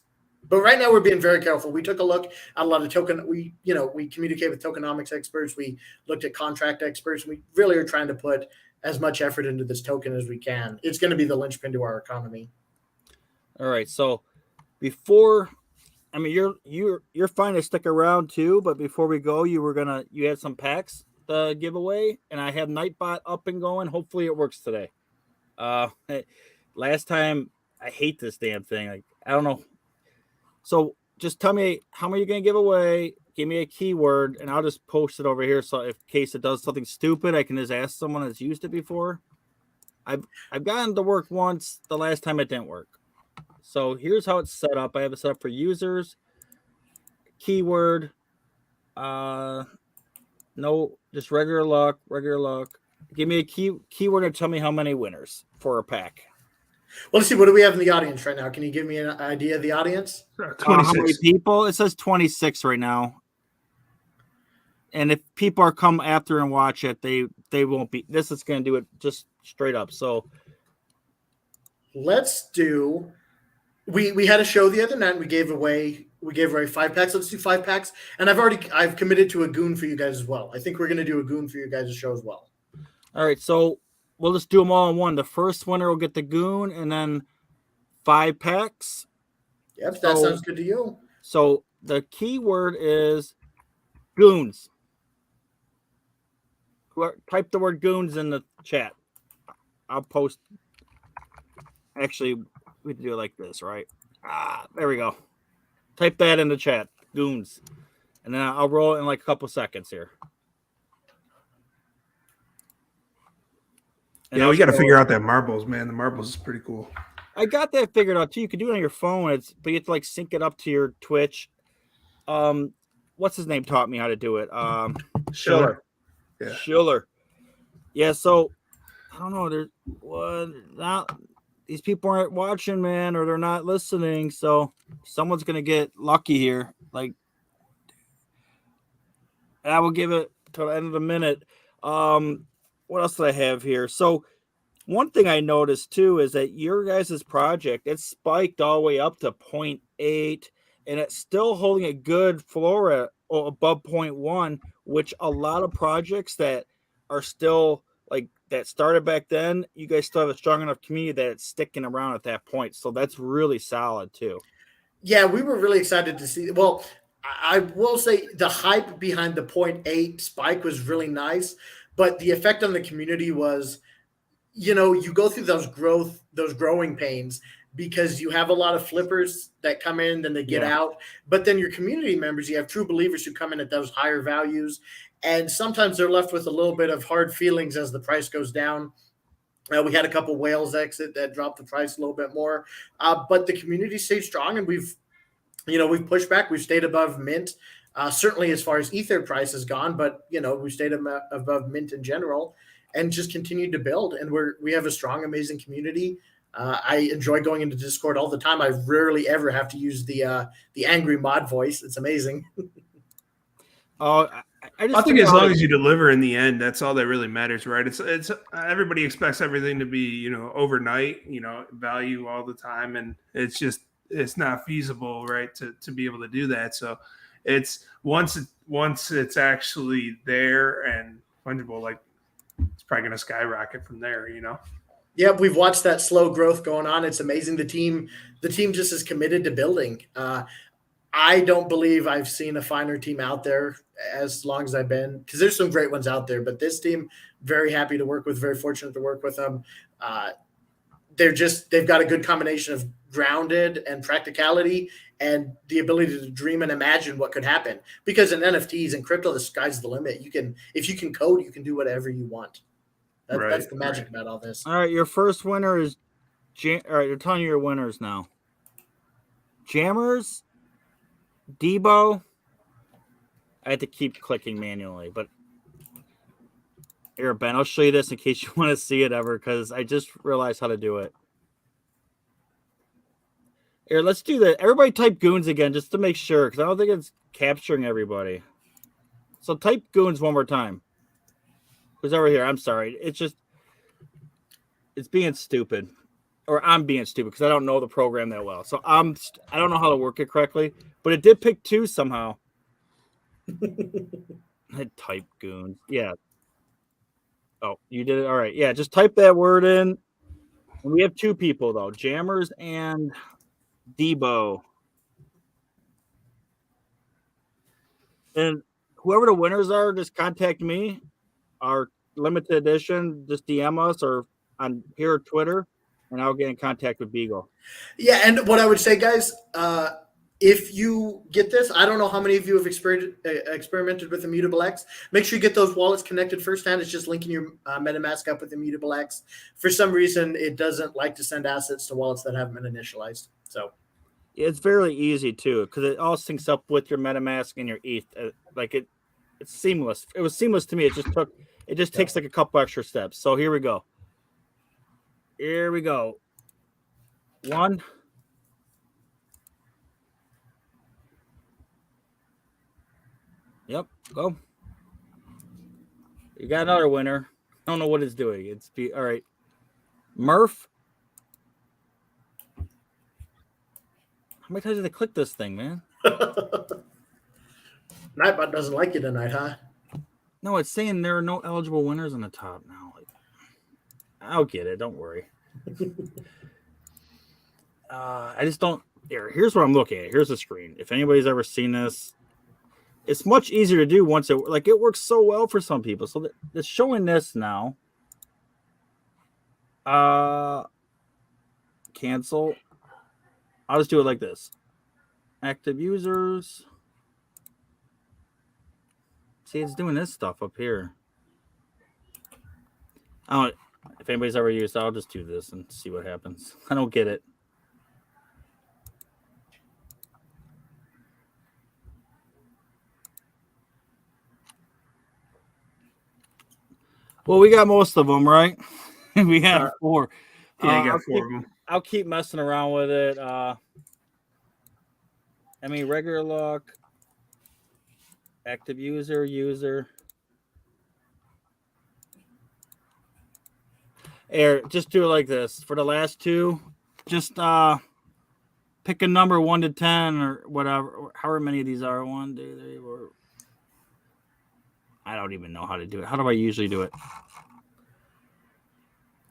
But right now, we're being very careful. We took a look at a lot of token. We communicate with tokenomics experts. We looked at contract experts. We really are trying to put as much effort into this token as we can. It's going to be the linchpin to our economy. All right. So before, you're fine to stick around too. But before we go, you had some packs to give away, and I have Nightbot up and going. Hopefully, it works today. Last time, I hate this damn thing. Like, I don't know. So just tell me how many you're going to give away. Give me a keyword, and I'll just post it over here. So in case it does something stupid, I can just ask someone that's used it before. I've gotten to work once. The last time it didn't work. So here's how it's set up. I have it set up for users. Keyword. No, just regular luck. Give me a keyword and tell me how many winners for a pack. Well, let's see. What do we have in the audience right now? Can you give me an idea of the audience? 26. How many people? It says 26 right now. And if people are come after and watch it, they won't be. This is going to do it just straight up. So let's do. We had a show the other night. We gave away 5 packs. Let's do 5 packs. And I've committed to a Goon for you guys as well. I think we're going to do a Goon for you guys' show as well. All right. So we'll just do them all in one. The first winner will get the Goon, and then 5 packs. Yep, that sounds good to you. So the keyword is Goons. Type the word Goons in the chat. I'll post. Actually, we do it like this, right? There we go. Type that in the chat, Goons. And then I'll roll it in like a couple seconds here. And we got to figure out that marbles, man. The marbles is pretty cool. I got that figured out too. You can do it on your phone, but you have to like sync it up to your Twitch. What's his name taught me how to do it? Schiller. Yeah. Schiller. Yeah. So I don't know. These people aren't watching, man, or they're not listening. So someone's gonna get lucky here. Like, I will give it till the end of the minute. What else did I have here? So one thing I noticed too is that your guys' project, it spiked all the way up to 0.8, and it's still holding a good floor at above 0.1, which a lot of projects that are still like that started back then, you guys still have a strong enough community that it's sticking around at that point. So that's really solid too. Yeah, we were really excited to see. Well, I will say the hype behind the 0.8 spike was really nice, but the effect on the community was, you go through those growing pains because you have a lot of flippers that come in, then they get out. But then your community members, you have true believers who come in at those higher values. And sometimes they're left with a little bit of hard feelings as the price goes down. We had a couple whales exit that dropped the price a little bit more. But the community stayed strong, and we've pushed back. We've stayed above mint. Certainly as far as Ether price has gone, but we stayed above mint in general and just continued to build. And we have a strong, amazing community. I enjoy going into Discord all the time. I rarely ever have to use the angry mod voice. It's amazing. I think as long as you deliver in the end, that's all that really matters, right? It's everybody expects everything to be, overnight, value all the time. And it's not feasible, right, to be able to do that. So it's once it's actually there and fungible, like it's probably going to skyrocket from there, Yeah, we've watched that slow growth going on. It's amazing. The team just is committed to building. I don't believe I've seen a finer team out there as long as I've been, because there's some great ones out there, but this team, very happy to work with, very fortunate to work with them. They've got a good combination of grounded and practicality and the ability to dream and imagine what could happen, because in NFTs and crypto, the sky's the limit. If you can code, you can do whatever you want. That's the magic about all this. All right, your first winner is all right, you're telling you your winners now. Jammers, Debo. I had to keep clicking manually, but here, Ben, I'll show you this in case you want to see it ever, because I just realized how to do it. Here, let's do that. Everybody type Goons again just to make sure, because I don't think it's capturing everybody. So type Goons one more time. Who's over here? I'm sorry. It's being stupid. Or I'm being stupid because I don't know the program that well. So I don't know how to work it correctly, but it did pick 2 somehow. I type Goons. Yeah. Oh, you did it. All right. Yeah, just type that word in. And we have 2 people though, Jammers and Debo. And whoever the winners are, just contact me. Our limited edition, just DM us or on here or Twitter, and I'll get in contact with Beagle. Yeah, and what I would say, guys, if you get this, I don't know how many of you have experimented with Immutable X. Make sure you get those wallets connected firsthand. It's just linking your MetaMask up with Immutable X. For some reason, it doesn't like to send assets to wallets that haven't been initialized. So it's fairly easy too, because it all syncs up with your MetaMask and your ETH. It's seamless. It was seamless to me. It just takes like a couple extra steps. So here we go. Here we go. 1. Yep, go. You got another winner. I don't know what it's doing. All right. Murph. How many times did I click this thing, man? Nightbot doesn't like you tonight, huh? No, it's saying there are no eligible winners on the top now. I'll get it. Don't worry. I just don't. Here's what I'm looking at. Here's the screen. If anybody's ever seen this, it's much easier to do once it works so well for some people. So it's showing this now. Cancel. I'll just do it like this. Active users. See, it's doing this stuff up here. If anybody's ever used it, I'll just do this and see what happens. I don't get it. Well, we got most of them, right? We have 4. Yeah, you got 4 of them. I'll keep messing around with it. Regular lock. Active user. Just do it like this. For the last 2, just pick a number 1 to 10 or whatever, or however many of these are. 1, 2, 3, 4. I don't even know how to do it. How do I usually do it?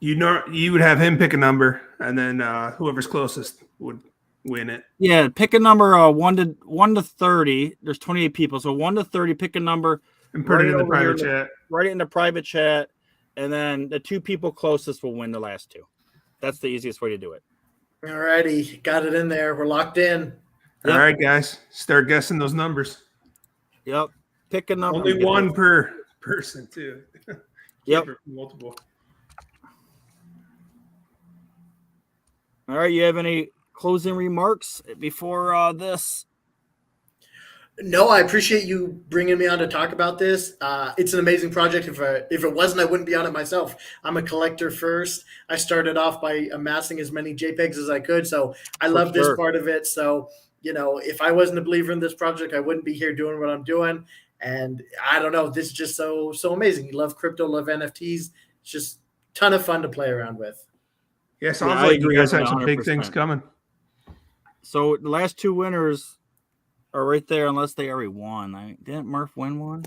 You would have him pick a number, and then whoever's closest would win it. Yeah, pick a number 1 to 30. There's 28 people, so 1 to 30. Pick a number and put it in the private chat. Write it in the private chat, and then the 2 people closest will win the last 2. That's the easiest way to do it. All righty, got it in there. We're locked in. All right, guys, start guessing those numbers. Yep. Pick a number. Only one per person, too. Yep. Multiple. All right. You have any closing remarks before this? No, I appreciate you bringing me on to talk about this. It's an amazing project. If it wasn't, I wouldn't be on it myself. I'm a collector first. I started off by amassing as many JPEGs as I could, so I love this part of it. So, if I wasn't a believer in this project, I wouldn't be here doing what I'm doing. And I don't know, this is just so amazing. You love crypto, love NFTs. It's just a ton of fun to play around with. Yeah, sounds like you guys have some big things coming. So the last 2 winners are right there, unless they already won. Didn't Murph win one?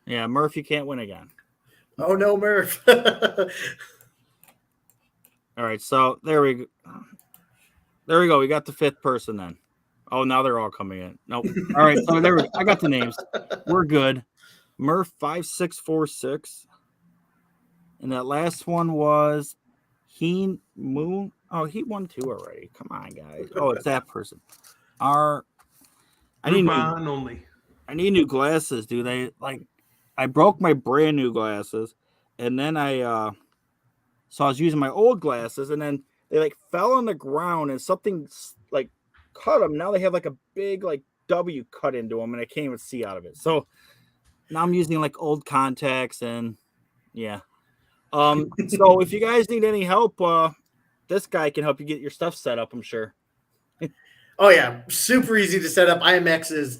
Yeah, Murph, you can't win again. Oh no, Murph. All right, so there we go. There we go. We got the 5th person then. Oh, now they're all coming in. Nope. All right, so there we go. I got the names. We're good. Murph 5646. And that last one was Heen Moon. Oh, he won 2 already. Come on, guys. Oh, it's that person. I need new glasses, dude. I broke my brand new glasses, and then so I was using my old glasses, and then they fell on the ground, and something cut them. Now they have a big W cut into them, and I can't even see out of it. So now I'm using old contacts, and yeah. So if you guys need any help, this guy can help you get your stuff set up, I'm sure. Oh yeah, super easy to set up. IMX is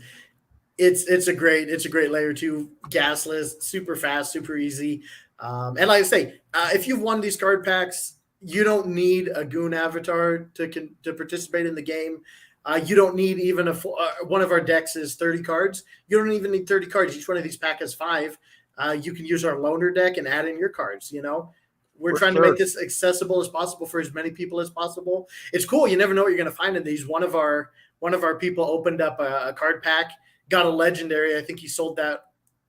it's a great layer 2, gasless, super fast, super easy. And like I say, if you've won these card packs, you don't need a Goon avatar to participate in the game. You don't need even one of our decks is 30 cards. You don't even need 30 cards. Each one of these packs has 5. You can use our loaner deck and add in your cards. We're trying to make this accessible as possible for as many people as possible. It's cool. You never know what you're going to find in these. One of our people opened up a card pack, got a legendary. I think he sold that,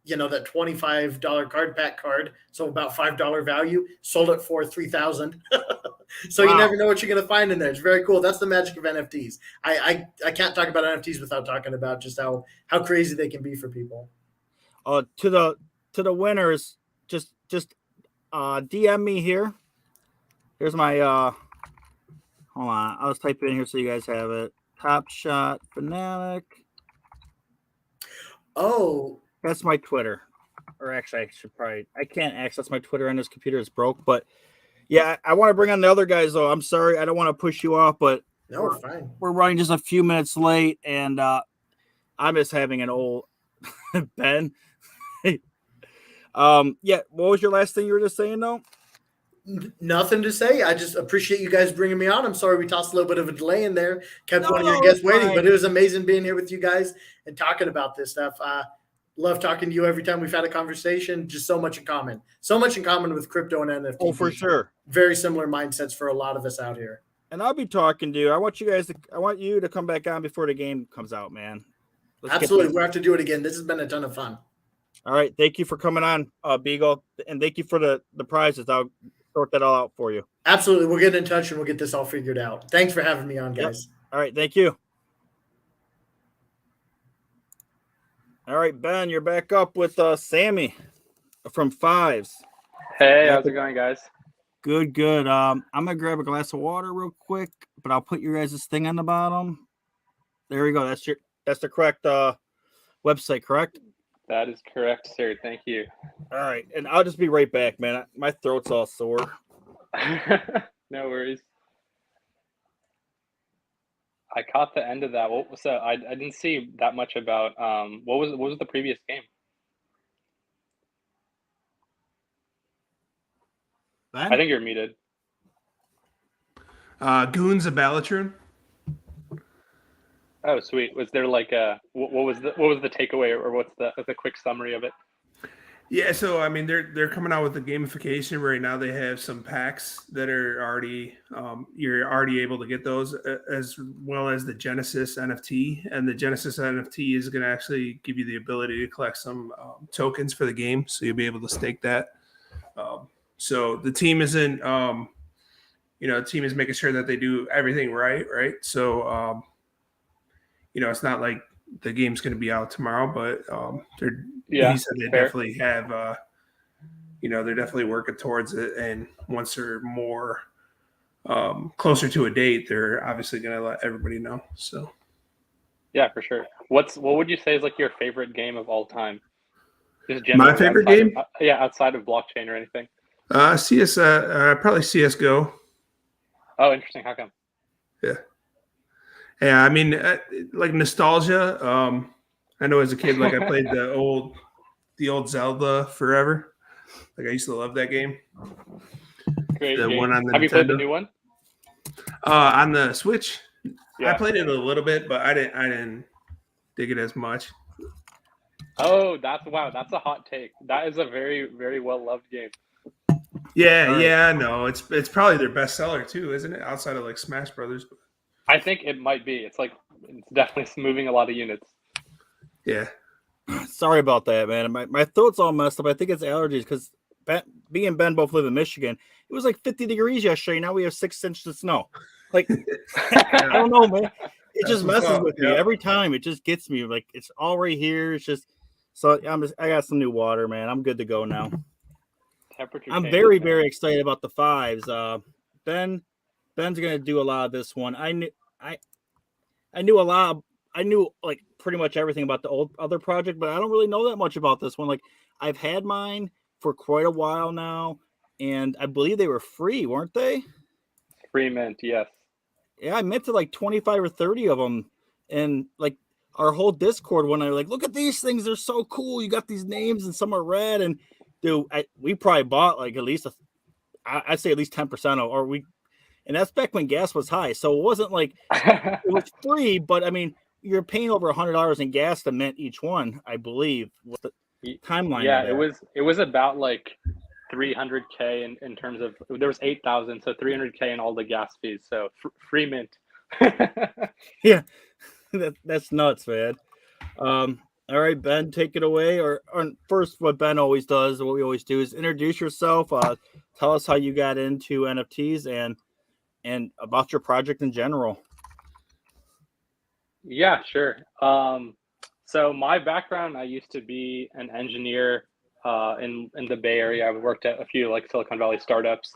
that $25 card pack card. So about $5 value, sold it for $3,000. So wow. You never know what you're going to find in there. It's very cool. That's the magic of NFTs. I can't talk about NFTs without talking about just how crazy they can be for people. To the winners, just DM me here. Here's my hold on, I'll just type it in here so you guys have it. Top Shot Fanatic. Oh, that's my Twitter. Or actually, I can't access my Twitter on this computer. It's broke. But yeah, I want to bring on the other guys though. I'm sorry, I don't want to push you off, but no, we're fine. We're running just a few minutes late, and I'm just having an old Ben. Yeah, what was your last thing you were just saying though? Nothing to say. I just appreciate you guys bringing me on. I'm sorry we tossed a little bit of a delay in there, kept one of your guests waiting, but it was amazing being here with you guys and talking about this stuff. Love talking to you every time we've had a conversation. Just so much in common with crypto and NFT. Oh, for sure. Very similar mindsets for a lot of us out here. And I'll be talking to you. I want you to come back on before the game comes out, man. Absolutely. We'll have to do it again. This has been a ton of fun. All right. Thank you for coming on, Beagle. And thank you for the prizes. I'll sort that all out for you. Absolutely. We'll get in touch and we'll get this all figured out. Thanks for having me on, guys. Yep. All right. Thank you. All right, Ben, you're back up with Sammy from Fives. Hey, how's it going, guys? Good. I'm going to grab a glass of water real quick, but I'll put your guys' thing on the bottom. There we go. That's the correct website, correct? That is correct, sir. Thank you. All right. And I'll just be right back, man. My throat's all sore. No worries. I caught the end of that. So I didn't see that much about what was the previous game? Ben? I think you're muted. Goons of Balatroon. Oh, sweet. Was there like a what was the takeaway, or what's the quick summary of it? Yeah, so I mean, they're coming out with the gamification right now. They have some packs that are already you're already able to get those, as well as the Genesis NFT. And the Genesis NFT is going to actually give you the ability to collect some tokens for the game, so you'll be able to stake that. So the team isn't, the team is making sure that they do everything right? So it's not like the game's going to be out tomorrow, but he said they fair. definitely have. They're definitely working towards it, and once they're more closer to a date, they're obviously going to let everybody know. So, Yeah, for sure. What would you say is like your favorite game of all time? Just my generally favorite outside game, of outside of blockchain or anything. probably CS:GO. Oh, interesting. How come? Yeah. I mean, like nostalgia. I know as a kid, like I played the old Zelda forever. Like I used to love that game. Great The game. one on the Have you played the Nintendo. new one? On the Switch, I Yeah. played it a little bit, but I didn't dig it as much. Oh, that's a hot take. That is a very, very well loved game. Yeah, All right. yeah, no, it's probably their best seller too, isn't it? Outside of like Smash Brothers. I think it might be. It's definitely moving a lot of units. Yeah. Sorry about that, man. My throat's all messed up. I think it's allergies because me and Ben both live in Michigan. It was like 50 degrees yesterday. Now we have 6 inches of snow. Like, I don't know, man. It That's just what's messes up. with me Yep. every time. It just gets me. Like, it's all right here. It's just so I got some new water, man. I'm good to go now. Temperature I'm changes, very, man. very excited about the fives. Ben's gonna do a lot of this one. I knew a lot. I knew like pretty much everything about the old other project, but I don't really know that much about this one. Like I've had mine for quite a while now, and I believe they were free, weren't they? Free mint, yes. Yeah, I minted like 25 or 30 of them, and like our whole Discord when I like, look at these things, they're so cool. You got these names, and some are red, and dude, we probably bought like at least I'd say at least 10% of, or we, and that's back when gas was high, so it wasn't like it was free, but I mean, you're paying over $100 in gas to mint each one, I believe. What's the timeline Yeah, of that? it was about like 300K in terms of there was 8,000, so 300K in all the gas fees. So free mint. Yeah, that's nuts, man. All right, Ben, take it away. Or first, what Ben always does, what we always do is introduce yourself. Tell us how you got into NFTs and about your project in general. Yeah, sure. So my background, I used to be an engineer in the Bay Area. I worked at a few like Silicon Valley startups,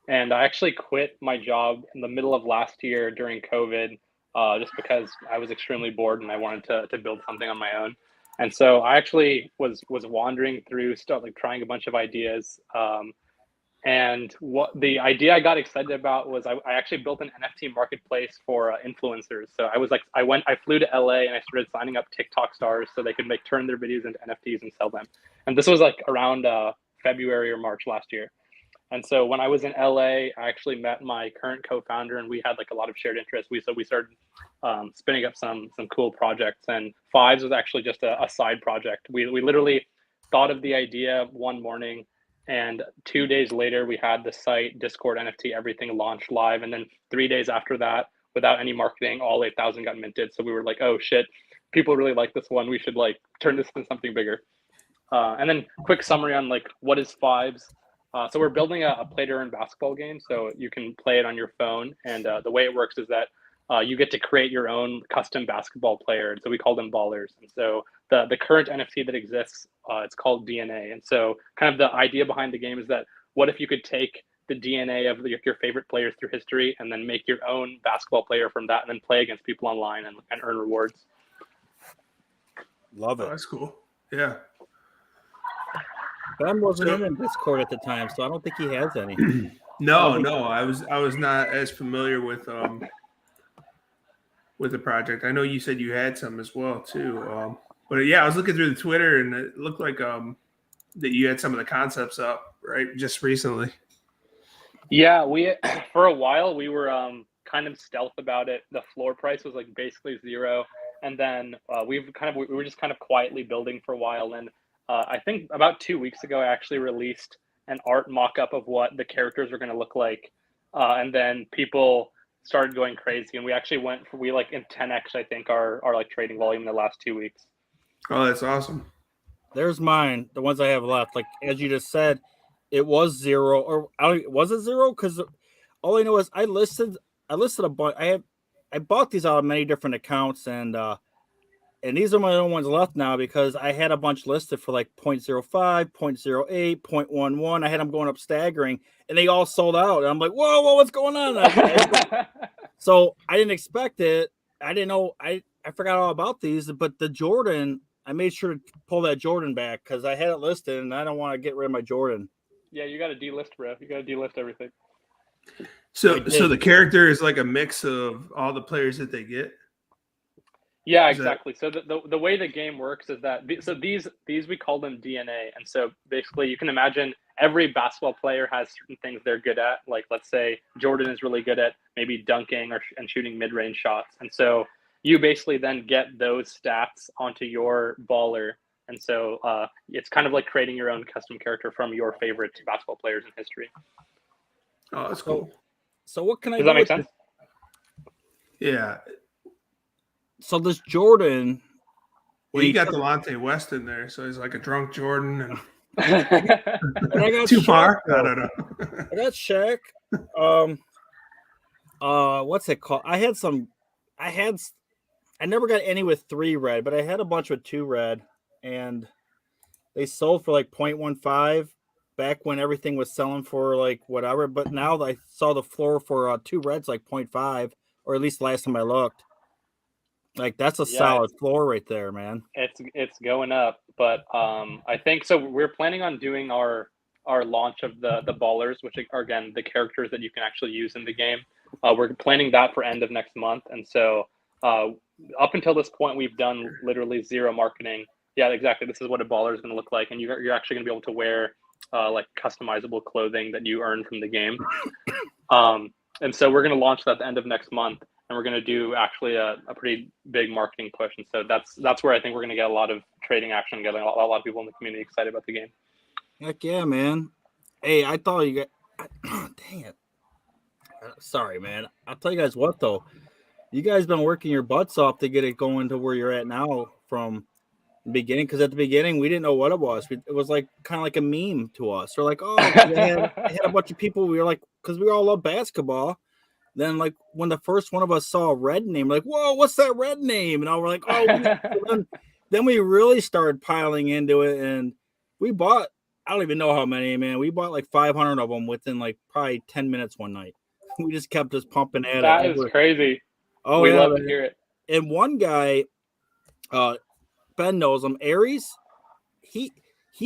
and I actually quit my job in the middle of last year during COVID, just because I was extremely bored and I wanted to build something on my own. And so I actually was wandering through stuff, like trying a bunch of ideas. And what the idea I got excited about was I actually built an NFT marketplace for influencers. So I flew to LA and I started signing up TikTok stars so they could turn their videos into NFTs and sell them. And this was like around February or March last year. And so when I was in LA, I actually met my current co-founder, and we had like a lot of shared interests. We started spinning up some cool projects. And Fives was actually just a side project. We literally thought of the idea one morning, and 2 days later, we had the site, Discord, NFT, everything launched live. And then 3 days after that, without any marketing, all 8,000 got minted. So we were like, oh shit, people really like this one. We should like turn this into something bigger. And then quick summary on like what is Fives. So we're building a play-to-earn basketball game, so you can play it on your phone. And the way it works is that you get to create your own custom basketball player. So we call them ballers. And so the current NFT that exists, it's called DNA. And so kind of the idea behind the game is that what if you could take the DNA of your favorite players through history and then make your own basketball player from that and then play against people online and earn rewards. Love Oh, it. that's cool. Yeah. Ben wasn't in Discord at the time, so I don't think he has any. No, I was not as familiar with the project. I know you said you had some as well too. But yeah, I was looking through the Twitter and it looked like that you had some of the concepts up right just recently. Yeah, we for a while we were kind of stealth about it. The floor price was like basically zero, and then we were just kind of quietly building for a while, and I think about 2 weeks ago, I actually released an art mock-up of what the characters are going to look like, and then people started going crazy, and we actually we like in 10x, I think, our like trading volume in the last 2 weeks. Oh, that's awesome. There's mine, the ones I have left. Like as you just said, it was zero, or was it zero? Because all I know is I listed a bunch. I bought these out of many different accounts, and these are my only ones left now because I had a bunch listed for like 0.05, 0.08, 0.11. I had them going up staggering, and they all sold out. And I'm like, whoa, what's going on? So I didn't expect it. I didn't know. I forgot all about these, but the Jordan, I made sure to pull that Jordan back because I had it listed, and I don't want to get rid of my Jordan. Yeah, you got to delist, bro. You got to delist everything. So the character is like a mix of all the players that they get. Yeah, exactly. So the way the game works is that these we call them DNA, and so basically you can imagine every basketball player has certain things they're good at. Like let's say Jordan is really good at maybe dunking and shooting mid-range shots, and so you basically then get those stats onto your baller, and so it's kind of like creating your own custom character from your favorite basketball players in history. Oh, that's cool. So what can I do? Does that make sense? Yeah. So this Jordan. Well, you got Delonte West in there, so he's like a drunk Jordan. And I got too Shaq, far? though. I don't know. I got Shaq. What's it called? I never got any with 3 red, but I had a bunch with 2 red, and they sold for like 0.15 back when everything was selling for like whatever. But now I saw the floor for 2 reds like 0.5, or at least last time I looked. Like that's a solid floor right there, man. It's going up, but I think so. We're planning on doing our launch of the ballers, which are again the characters that you can actually use in the game. We're planning that for end of next month, and so up until this point, we've done literally zero marketing. Yeah, exactly. This is what a baller is going to look like, and you're actually going to be able to wear like customizable clothing that you earn from the game. And so we're going to launch that at the end of next month. And we're going to do actually a pretty big marketing push, and so that's where I think we're going to get a lot of trading action, getting a lot of people in the community excited about the game. Heck yeah, man! Hey, I thought you got. Dang it! Sorry, man. I'll tell you guys what though, you guys been working your butts off to get it going to where you're at now from the beginning. Because at the beginning we didn't know what it was. It was like kind of like a meme to us. We're like, oh, I had a bunch of people. We were like, because we all love basketball. Then, like, when the first one of us saw a red name, like, whoa, what's that red name? And all we're like, oh, then we really started piling into it. And we bought, I don't even know how many, man. We bought like 500 of them within like probably 10 minutes one night. We just kept just pumping at it. That is crazy. Oh, we yeah, love to hear it. And one guy, Ben knows him, Aries, he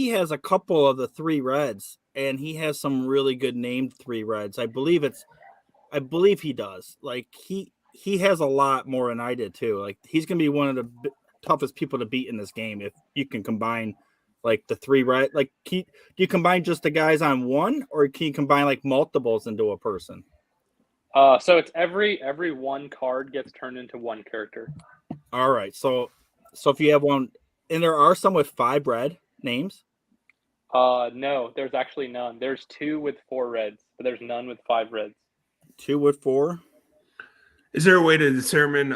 has a couple of the 3 reds, and he has some really good named 3 reds. I believe he does. Like he has a lot more than I did too. Like he's gonna be one of the toughest people to beat in this game if you can combine like the 3 red. Like do you combine just the guys on one, or can you combine like multiples into a person? So it's every one card gets turned into one character. All right. So if you have one, and there are some with 5 red names. No, there's actually none. There's 2 with 4 reds, but there's none with 5 reds. 2 with 4. Is there a way to determine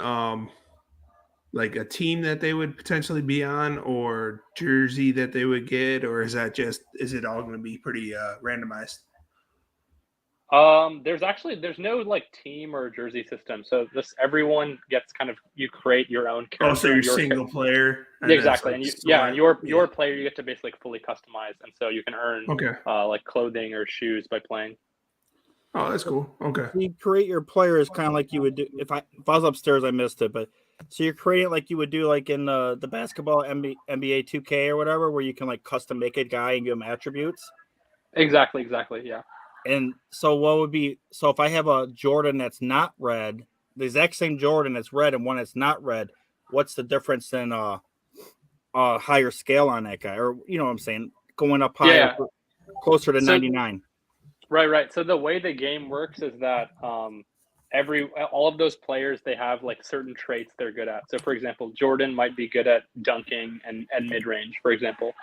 like a team that they would potentially be on, or jersey that they would get, or is it all going to be pretty randomized? There's no like team or jersey system. So this everyone gets kind of, you create your own character. Oh, so you're single player. Exactly. And your player you get to basically fully customize, and so you can earn like clothing or shoes by playing. Oh, that's cool. Okay. You create your players kind of like you would do if I was upstairs. I missed it, but so you're creating like you would do like in the basketball NBA 2K or whatever, where you can like custom make a guy and give him attributes. Exactly. Yeah. And so what would be if I have a Jordan that's not red, the exact same Jordan that's red and one that's not red, what's the difference in a higher scale on that guy, or you know what I'm saying, going up higher, closer to 99? Right. So the way the game works is that all of those players, they have like certain traits they're good at. So for example, Jordan might be good at dunking and mid-range, for example.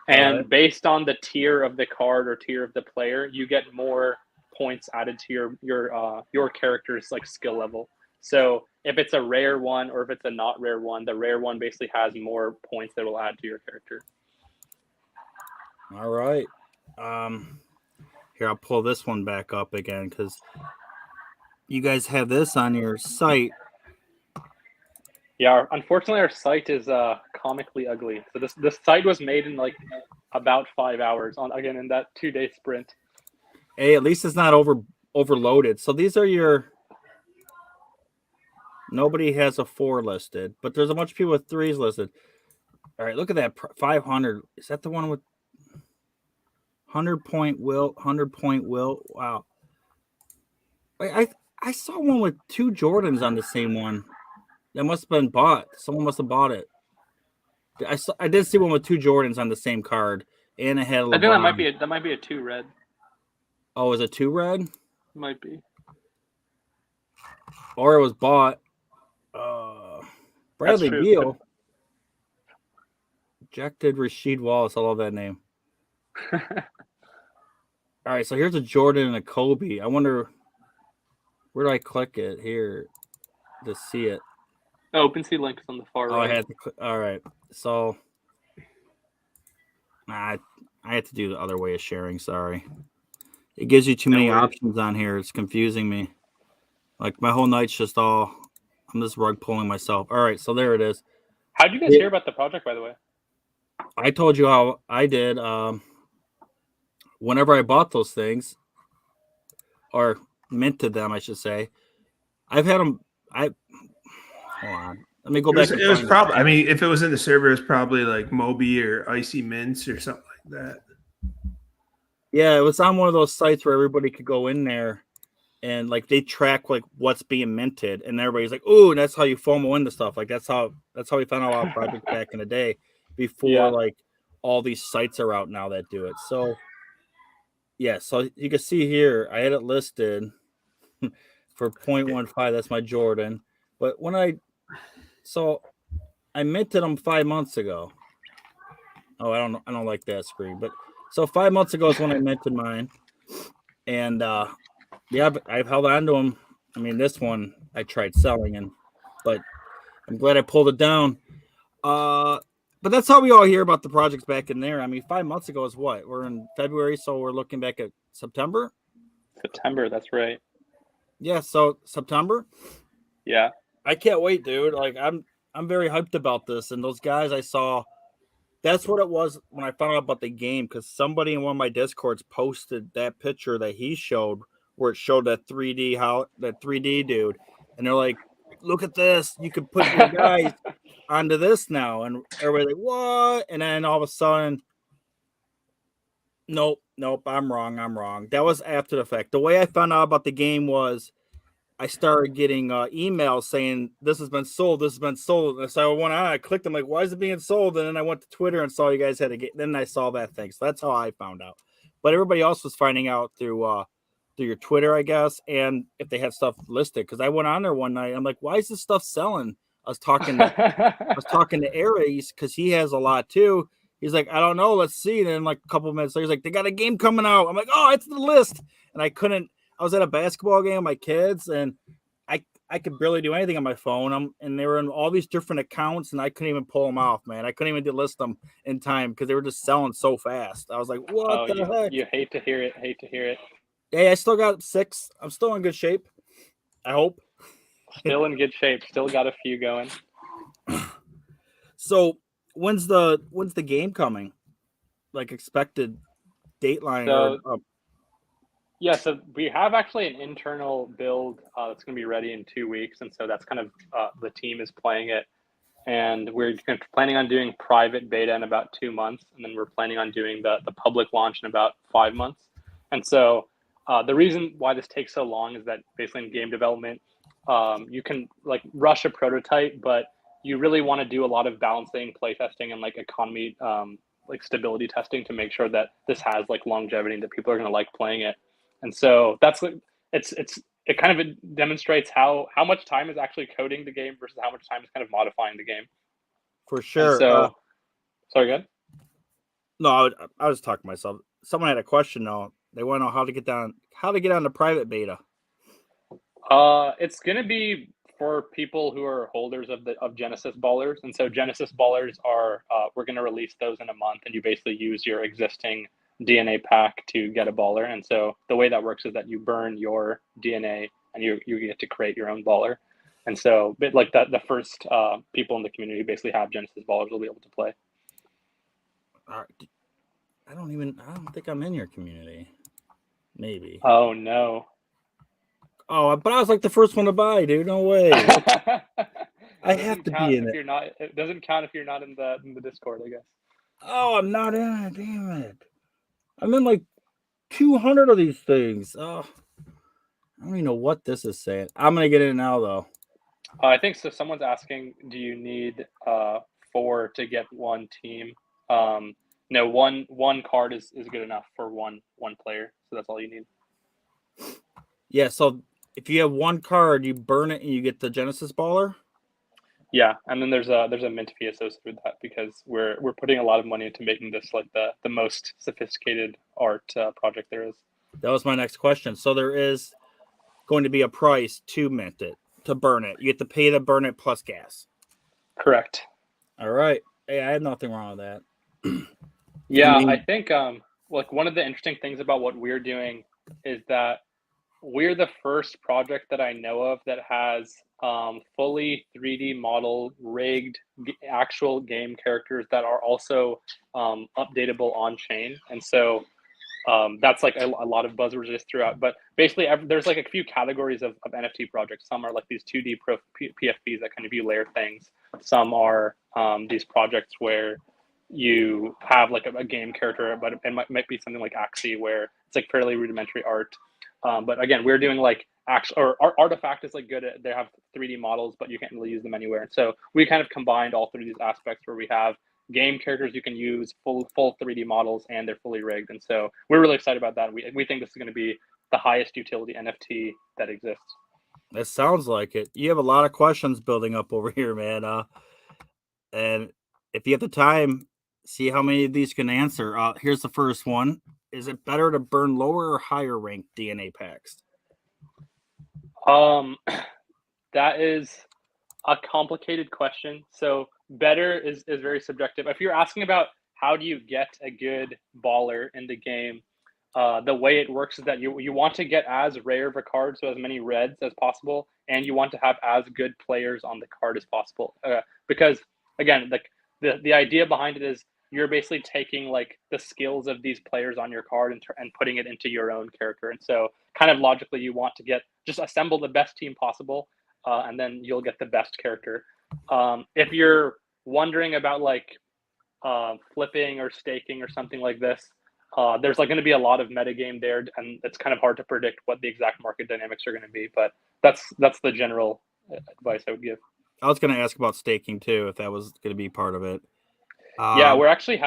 And based on the tier of the card or tier of the player, you get more points added to your character's like skill level. So if it's a rare one or if it's a not rare one, the rare one basically has more points that will add to your character. All right. Here, I'll pull this one back up again because you guys have this on your site. Yeah, unfortunately, our site is comically ugly. So this site was made in like about 5 hours in that 2-day sprint. Hey, at least it's not overloaded. So these are your. Nobody has a 4 listed, but there's a bunch of people with 3s listed. All right, look at that 500. Is that the one with 100 point will? 100 point will. Wow. I saw one with 2 Jordans on the same one. That must have been bought. Someone must have bought it. I did see one with 2 Jordans on the same card, and it had a LeBron. I think that might be a 2 red. Oh, is it 2 red? Might be. Or it was bought. Bradley Beal. Ejected Rasheed Wallace. I love that name. All right, so here's a Jordan and a Kobe. I wonder, where do I click it here to see it? Oh, OpenSea link is on the far right. I had to click. All right, so I had to do the other way of sharing. Sorry, it gives you too many options on here. It's confusing me. Like my whole night's just all. I'm just rug pulling myself. All right, so there it is. How did you guys hear about the project, by the way? I told you how I did. Whenever I bought those things, or minted them, I should say, I've had them. Hold on. Let me go back. It was probably. I mean, if it was in the server, it was probably like Moby or Icy Mints or something like that. Yeah, it was on one of those sites where everybody could go in there. And like they track like what's being minted, and everybody's like, "Ooh, that's how you FOMO into stuff." Like that's how we found out about projects back in the day, before like all these sites are out now that do it. So yeah, so you can see here, I had it listed for 0.15. That's my Jordan, but when I minted them 5 months ago. Oh, I don't like that screen, but so 5 months ago is when I minted mine, and yeah, I've held on to them. I mean, this one I tried selling, but I'm glad I pulled it down. But that's how we all hear about the projects back in there. I mean, 5 months ago is what? We're in February, so we're looking back at September. September, that's right. Yeah, so September. Yeah, I can't wait, dude. Like I'm very hyped about this, and those guys I saw. That's what it was when I found out about the game, because somebody in one of my Discords posted that picture that he showed, where it showed that 3D dude, and they're like, "Look at this! You can put your guys onto this now." And everybody's like, "What?" And then all of a sudden, nope, I'm wrong. That was after the fact. The way I found out about the game was I started getting emails saying this has been sold. And so I went on, I clicked. I'm like, "Why is it being sold?" And then I went to Twitter and saw you guys had a game. Then I saw that thing. So that's how I found out. But everybody else was finding out through your Twitter, I guess, and if they had stuff listed. Because I went on there one night, I'm like, "Why is this stuff selling?" I was talking to Aries because he has a lot too. He's like, "I don't know, let's see." And then like a couple of minutes later, he's like, "They got a game coming out." I'm like, "Oh, it's the list," and I couldn't. I was at a basketball game with my kids, and I could barely do anything on my phone. And they were in all these different accounts, and I couldn't even pull them off, man. I couldn't even list them in time because they were just selling so fast. I was like, "What the heck?" You hate to hear it. Hey, I still got 6. I'm still in good shape. I hope. Still in good shape. Still got a few going. So when's the game coming? Like expected dateline? So we have actually an internal build that's going to be ready in 2 weeks, and so that's kind of the team is playing it, and we're planning on doing private beta in about 2 months, and then we're planning on doing the public launch in about 5 months. And so the reason why this takes so long is that basically in game development, you can like rush a prototype, but you really want to do a lot of balancing, play testing, and like economy, like stability testing to make sure that this has like longevity and that people are going to like playing it. And so that's it kind of demonstrates how much time is actually coding the game versus how much time is kind of modifying the game. For sure. And so, sorry, go ahead. No, I was talking to myself. Someone had a question though. They want to know how to get on the private beta. It's gonna be for people who are holders of Genesis Ballers, and so Genesis Ballers are we're gonna release those in a month, and you basically use your existing DNA pack to get a baller. And so the way that works is that you burn your DNA, and you get to create your own baller. And so, but like that, the first people in the community who basically have Genesis Ballers will be able to play. I don't think I'm in your community. Maybe. Oh no. Oh, but I was like the first one to buy, dude. No way. I have to be in it. It doesn't count if you're not in the Discord, I guess. Oh, I'm not in it. Damn it. I'm in like 200 of these things. Oh, I don't even know what this is saying. I'm gonna get in now though. I think so. Someone's asking, do you need 4 to get one team? No, one card is good enough for one player. So that's all you need. Yeah. So if you have one card, you burn it and you get the Genesis Baller. Yeah, and then there's a mint fee associated with that because we're putting a lot of money into making this like the most sophisticated art project there is. That was my next question. So there is going to be a price to mint it, to burn it. You get to pay to burn it plus gas. Correct. All right. Hey, I had nothing wrong with that. Yeah, I think like one of the interesting things about what we're doing is that we're the first project that I know of that has fully 3D model rigged actual game characters that are also updatable on chain. And so that's like a lot of buzzwords just throughout. But basically, there's like a few categories of NFT projects. Some are like these 2D PFPs that kind of you layer things. Some are these projects where you have like a game character, but it might be something like Axie where it's like fairly rudimentary art. But again, we're doing like Artifact is like good at, they have 3D models, but you can't really use them anywhere. And so we kind of combined all three of these aspects where we have game characters you can use, full 3D models, and they're fully rigged. And so we're really excited about that. We think this is going to be the highest utility NFT that exists. That sounds like it. You have a lot of questions building up over here, man. And if you have the time, see how many of these you can answer. Here's the first one. Is it better to burn lower or higher ranked DNA packs? That is a complicated question. So better is very subjective. If you're asking about how do you get a good baller in the game, the way it works is that you want to get as rare of a card, so as many reds as possible, and you want to have as good players on the card as possible. Because again, like the idea behind it is you're basically taking like the skills of these players on your card and putting it into your own character. And so kind of logically you want to just assemble the best team possible, and then you'll get the best character. If you're wondering about like flipping or staking or something like this, there's like going to be a lot of metagame there, and it's kind of hard to predict what the exact market dynamics are going to be. But that's the general advice I would give. I was going to ask about staking too, if that was going to be part of it. Yeah, we're actually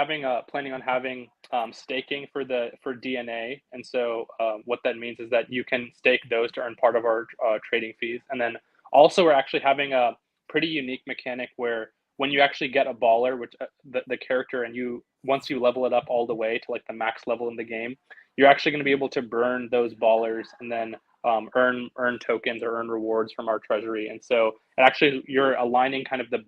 planning on having staking for DNA, and so what that means is that you can stake those to earn part of our trading fees, and then also we're actually having a pretty unique mechanic where when you actually get a baller, which the character, and once you level it up all the way to like the max level in the game, you're actually going to be able to burn those ballers and then earn tokens or earn rewards from our treasury, and so actually you're aligning kind of the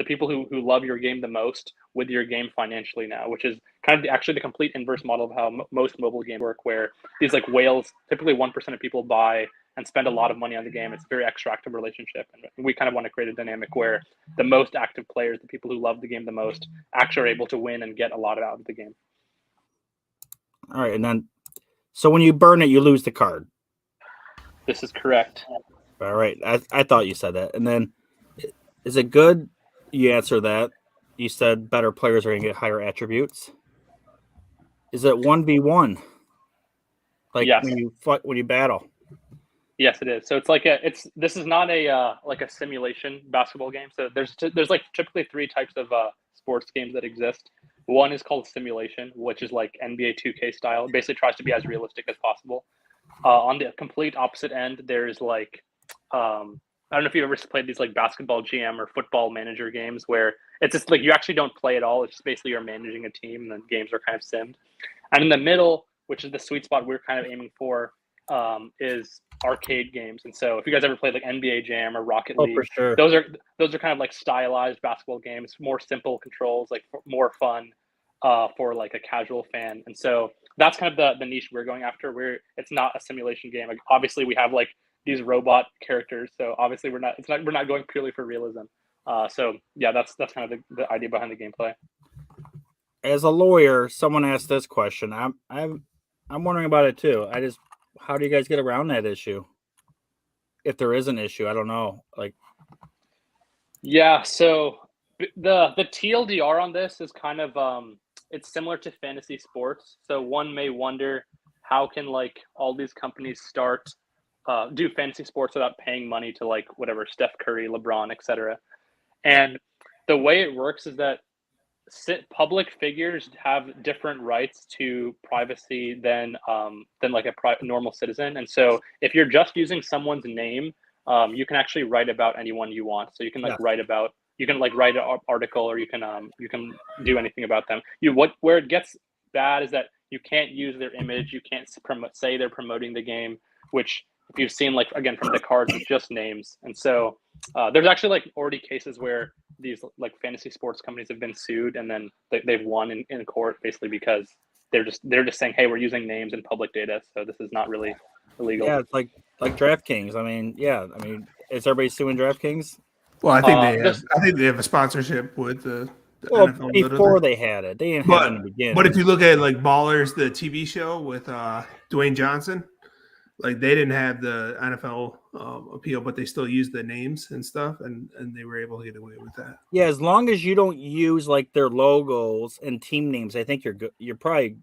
people who love your game the most with your game financially now, which is kind of actually the complete inverse model of how most mobile games work, where these like whales, typically 1% of people buy and spend a lot of money on the game. It's a very extractive relationship. And we kind of want to create a dynamic where the most active players, the people who love the game the most, actually are able to win and get a lot out of the game. All right. And then, so when you burn it, you lose the card. This is correct. All right. I thought you said that. And then, is it good? You answer that. You said better players are going to get higher attributes. Is it 1v1? Like yes. when you battle? Yes, it is. So it's like this is not a like a simulation basketball game. So there's like typically 3 types of sports games that exist. One is called simulation, which is like NBA 2K style. It basically tries to be as realistic as possible. On the complete opposite end, there's like I don't know if you've ever played these like basketball GM or football manager games where it's just like you actually don't play at all. It's just basically you're managing a team and then games are kind of simmed. And in the middle, which is the sweet spot we're kind of aiming for, is arcade games. And so if you guys ever played like NBA Jam or Rocket League, for sure. those are kind of like stylized basketball games, more simple controls, like more fun for like a casual fan. And so that's kind of the niche we're going after. It's not a simulation game. Like, obviously we have like these robot characters, so obviously we're not going purely for realism. So yeah, that's kind of the idea behind the gameplay. As a lawyer, someone asked this question. I'm wondering about it too. How do you guys get around that issue? If there is an issue, I don't know. Like, yeah, so the TLDR on this is kind of it's similar to fantasy sports. So one may wonder, how can like all these companies start do fantasy sports without paying money to like whatever Steph Curry, LeBron, etc. And the way it works is that public figures have different rights to privacy than like a normal citizen. And so if you're just using someone's name, you can actually write about anyone you want. So you can like write an article, or you can do anything about them. Where it gets bad is that you can't use their image. You can't say they're promoting the game, which if you've seen, like, again, from the cards, it's just names. And so there's actually like already cases where these like fantasy sports companies have been sued, and then they've won in court, basically because they're just saying, hey, we're using names and public data, so this is not really illegal. Yeah, it's like DraftKings. I mean, is everybody suing DraftKings? Well, I think they have a sponsorship with the NFL. Before they had it, they didn't have it in the beginning. But if you look at like Ballers, the TV show with Dwayne Johnson, like they didn't have the NFL appeal, but they still used the names and stuff, and they were able to get away with that. Yeah, as long as you don't use like their logos and team names, I think you're good. You're probably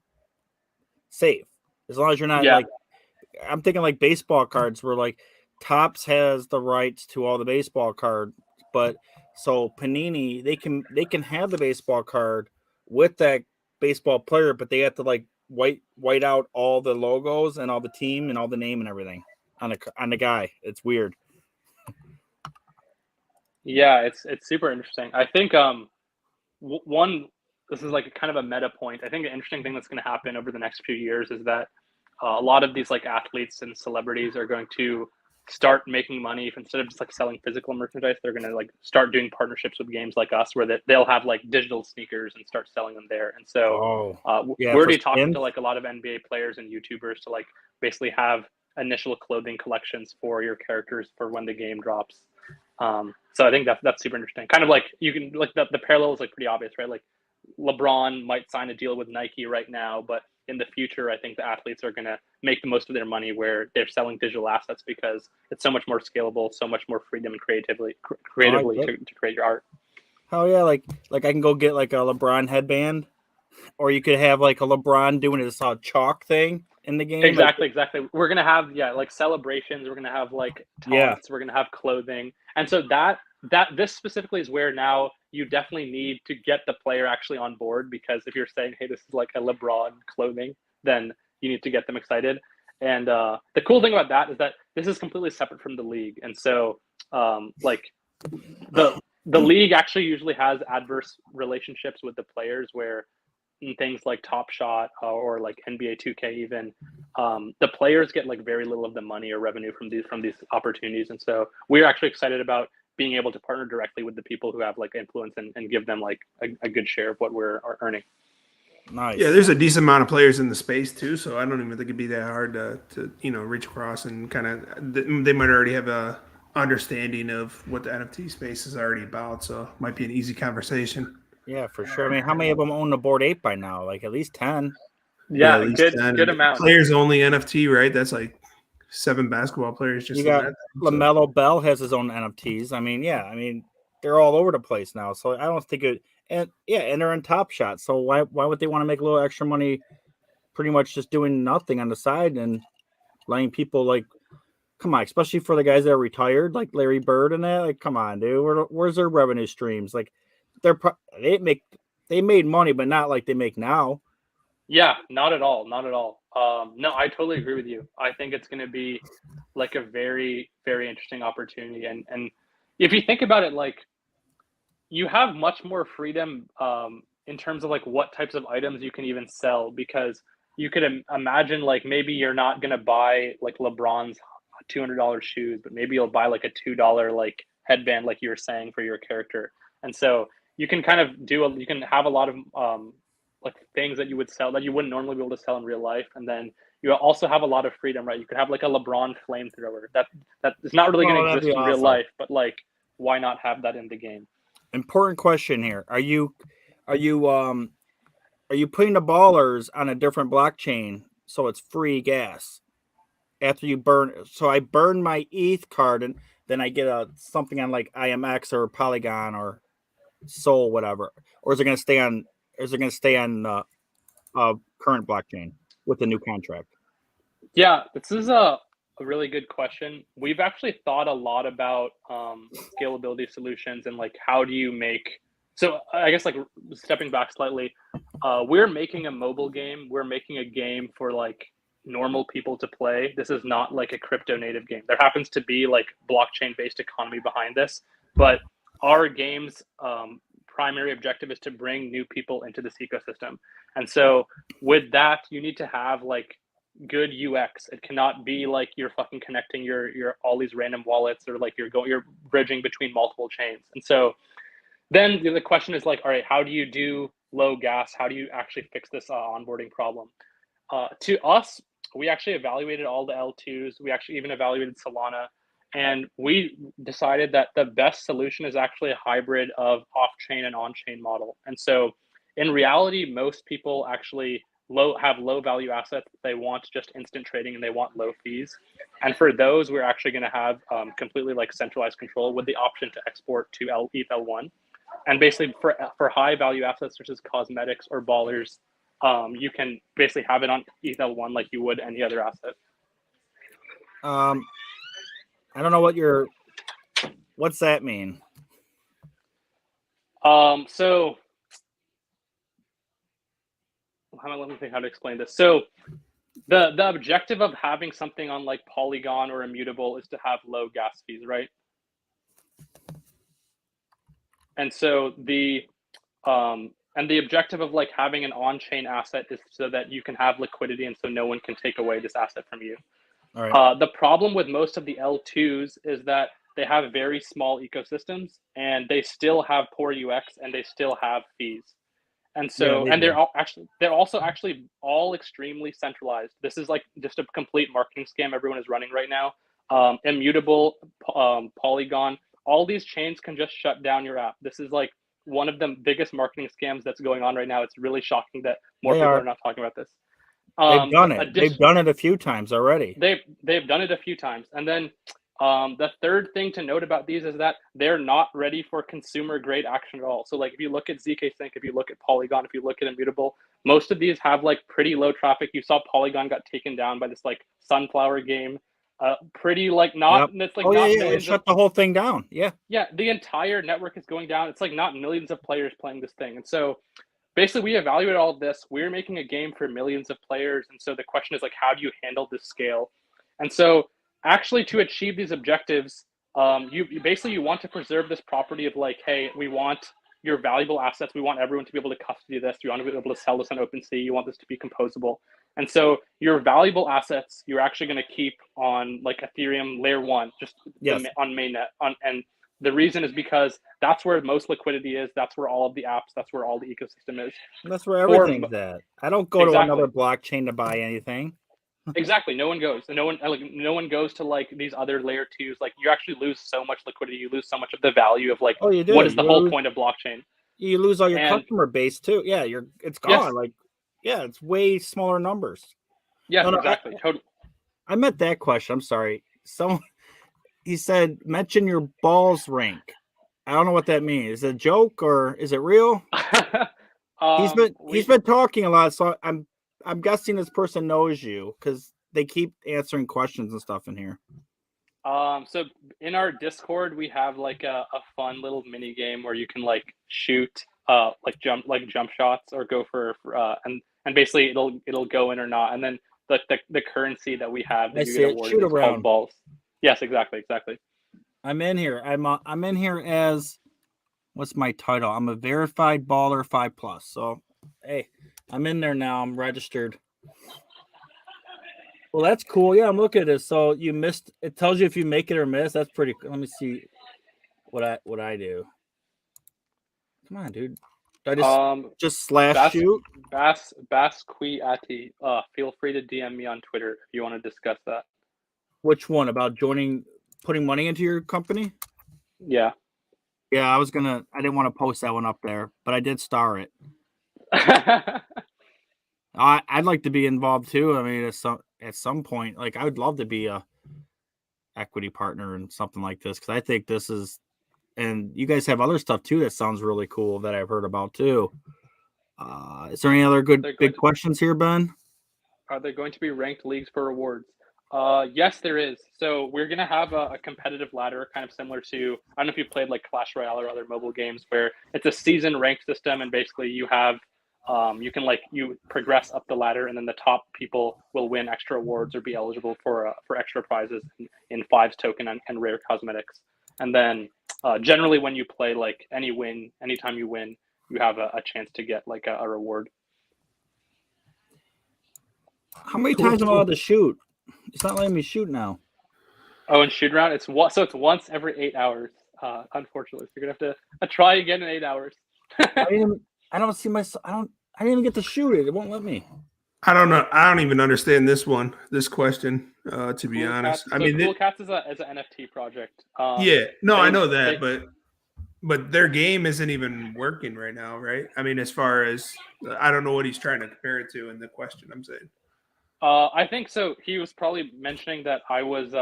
safe, as long as you're not like. I'm thinking like baseball cards, where like Topps has the rights to all the baseball cards, but so Panini they can have the baseball card with that baseball player, but they have to like white out all the logos and all the team and all the name and everything on the guy. It's weird. Yeah, it's super interesting. I think this is like kind of a meta point. I think an interesting thing that's going to happen over the next few years is that a lot of these like athletes and celebrities are going to start making money. If instead of just like selling physical merchandise, they're going to like start doing partnerships with games like us, where they'll have like digital sneakers and start selling them there. And so we're already talking to like a lot of NBA players and YouTubers to like basically have initial clothing collections for your characters for when the game drops. So I think that's super interesting. Kind of like you can like the parallel is like pretty obvious, right? Like LeBron might sign a deal with Nike right now, but in the future, I think the athletes are going to make the most of their money where they're selling digital assets, because it's so much more scalable, so much more freedom and creatively to create your art. Oh yeah, like I can go get like a LeBron headband, or you could have like a LeBron doing this chalk thing in the game. Exactly. We're gonna have like celebrations. We're gonna have like taunts. We're gonna have clothing, and so that this specifically is where now you definitely need to get the player actually on board, because if you're saying, hey, this is like a LeBron clothing, then you need to get them excited. And the cool thing about that is that this is completely separate from the league. And so like the league actually usually has adverse relationships with the players, where in things like Top Shot or like NBA 2K even, the players get like very little of the money or revenue from these opportunities. And so we're actually excited about being able to partner directly with the people who have like influence and give them like a good share of what we're earning. Nice. Yeah, there's a decent amount of players in the space too, so I don't even think it'd be that hard to reach across, and kind of they might already have a understanding of what the NFT space is already about, so it might be an easy conversation. Yeah, for sure. I mean, how many of them own the Bored Ape by now? Like at least 10. Yeah, good amount. Players only NFT, right? That's like 7 basketball players. Just you got LaMelo Bell has his own NFTs. I mean, they're all over the place now. So I don't think it. And they're in Top Shot. So why would they want to make a little extra money? Pretty much just doing nothing on the side and letting people like, come on, especially for the guys that are retired, like Larry Bird and that. Like, come on, dude. Where's their revenue streams? Like, they made money, but not like they make now. Yeah, not at all. No, I totally agree with you. I think it's going to be like a very, very interesting opportunity. And if you think about it, like you have much more freedom in terms of like what types of items you can even sell, because you could imagine like maybe you're not going to buy like LeBron's $200 shoes, but maybe you'll buy like a $2 like headband, like you were saying, for your character. And so you can kind of you can have a lot of like things that you would sell that you wouldn't normally be able to sell in real life. And then you also have a lot of freedom, right? You could have like a LeBron flamethrower that is not really going to exist in real life, but like, why not have that in the game? Important question here. Are you putting the ballers on a different blockchain so it's free gas after you burn? So I burn my ETH card and then I get something on like IMX or Polygon or Sol, whatever. Or is it going to stay on? Is it going to stay on current blockchain with the new contract? Yeah, this is a really good question. We've actually thought a lot about scalability solutions and like how do you make. So I guess like stepping back slightly, we're making a mobile game. We're making a game for like normal people to play. This is not like a crypto native game. There happens to be like blockchain based economy behind this, but our game's primary objective is to bring new people into this ecosystem. And so with that, you need to have like good UX. It cannot be like you're fucking connecting your all these random wallets, or like you're bridging between multiple chains. And so then the question is like, all right, how do you do low gas? How do you actually fix this onboarding problem? To us, we actually evaluated all the L2s. We actually even evaluated Solana, and we decided that the best solution is actually a hybrid of off-chain and on-chain model. And so in reality, most people actually have low value assets. They want just instant trading and they want low fees. And for those, we're actually going to have completely like centralized control with the option to export to ETH L1. And basically for high value assets such as cosmetics or ballers, you can basically have it on ETH L1 like you would any other asset. I don't know what's that mean? So let me think how to explain this. So the objective of having something on like Polygon or Immutable is to have low gas fees, right? And so the objective of like having an on-chain asset is so that you can have liquidity and so no one can take away this asset from you. All right. The problem with most of the L2s is that they have very small ecosystems and they still have poor UX and they still have fees. And so, Yeah, and they're also actually all extremely centralized. This is like just a complete marketing scam everyone is running right now. Immutable, Polygon, all these chains can just shut down your app. This is like one of the biggest marketing scams that's going on right now. It's really shocking that more people are not talking about this. They've done it. They've done it a few times already. They've done it a few times. And then the third thing to note about these is that they're not ready for consumer grade action at all. So like if you look at ZK Sync, if you look at Polygon, if you look at Immutable, most of these have like pretty low traffic. You saw Polygon got taken down by this like sunflower game. Pretty like not. Yep. It's like not it shut the whole thing down. Yeah. Yeah, the entire network is going down. It's like not millions of players playing this thing. And so basically we evaluated all of this. We're making a game for millions of players. And so the question is like, how do you handle this scale? And so actually to achieve these objectives, you want to preserve this property of like, hey, we want your valuable assets. We want everyone to be able to custody this. We want to be able to sell this on OpenSea. You want this to be composable. And so your valuable assets, you're actually going to keep on like Ethereum layer 1, just on mainnet. And the reason is because that's where most liquidity is. That's where all of the apps, that's where all the ecosystem is. That's where everything's at. I don't go to another blockchain to buy anything. Exactly. No one goes. No one goes to like these other layer 2s. Like you actually lose so much liquidity. You lose so much of the value of like, what is the whole point of blockchain? You lose all your customer base too. Yeah, it's gone. Yes. Like, yeah, it's way smaller numbers. Yeah, exactly. Totally. I meant that question. I'm sorry. So he said, mention your balls rank. I don't know what that means. Is it a joke or is it real? He's been talking a lot, so I'm guessing this person knows you because they keep answering questions and stuff in here. So in our Discord, we have like a fun little mini game where you can like shoot like jump shots or go for and basically it'll go in or not. And then the currency that we have that I you see get it. awarded Shoot is around. called balls. Yes, exactly. I'm in here. I'm in here as what's my title? I'm a verified baller 5+. So hey, I'm in there now. I'm registered. Well, that's cool. Yeah, I'm looking at this. So you missed. It tells you if you make it or miss. That's pretty. Let me see what I do. Come on, dude. Did I just slash Bas- shoot? Basquiati. Feel free to DM me on Twitter if you want to discuss that. Which one about putting money into your company? Yeah. Yeah, I didn't want to post that one up there, but I did star it. I'd like to be involved too. I mean, at some point, like I would love to be a equity partner in something like this because I think this is, and you guys have other stuff too that sounds really cool that I've heard about too. Is there any other big questions here, Ben? Are there going to be ranked leagues for rewards? Yes, there is. So we're gonna have a competitive ladder, kind of similar to, I don't know if you've played like Clash Royale or other mobile games, where it's a season ranked system, and basically you have you progress up the ladder, and then the top people will win extra awards or be eligible for extra prizes in fives token and rare cosmetics. And then generally when you play, like anytime you win, you have a chance to get like a reward. How many times am I allowed to shoot? It's not letting me shoot now. Oh, and shoot around, it's once every 8 hours. Unfortunately, so you're gonna have to try again in 8 hours. I don't see myself. I didn't even get to shoot it. It won't let me. I don't know. I don't even understand this question. To be honest, I mean, Cool Cats is an NFT project. Yeah, no, I know that, but their game isn't even working right now, right? I mean, as far as I don't know what he's trying to compare it to in the question. I'm saying. I think so. He was probably mentioning that I was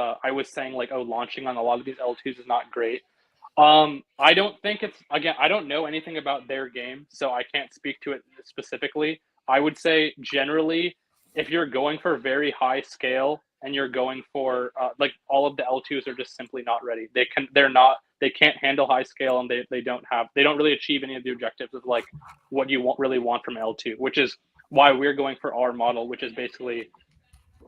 saying like, oh, launching on a lot of these L2s is not great. I don't think I don't know anything about their game, so I can't speak to it specifically. I would say generally, if you're going for very high scale and you're going for like all of the L2s are just simply not ready. They can't handle high scale, and they don't really achieve any of the objectives of like what you really want from L2, which is why we're going for our model, which is basically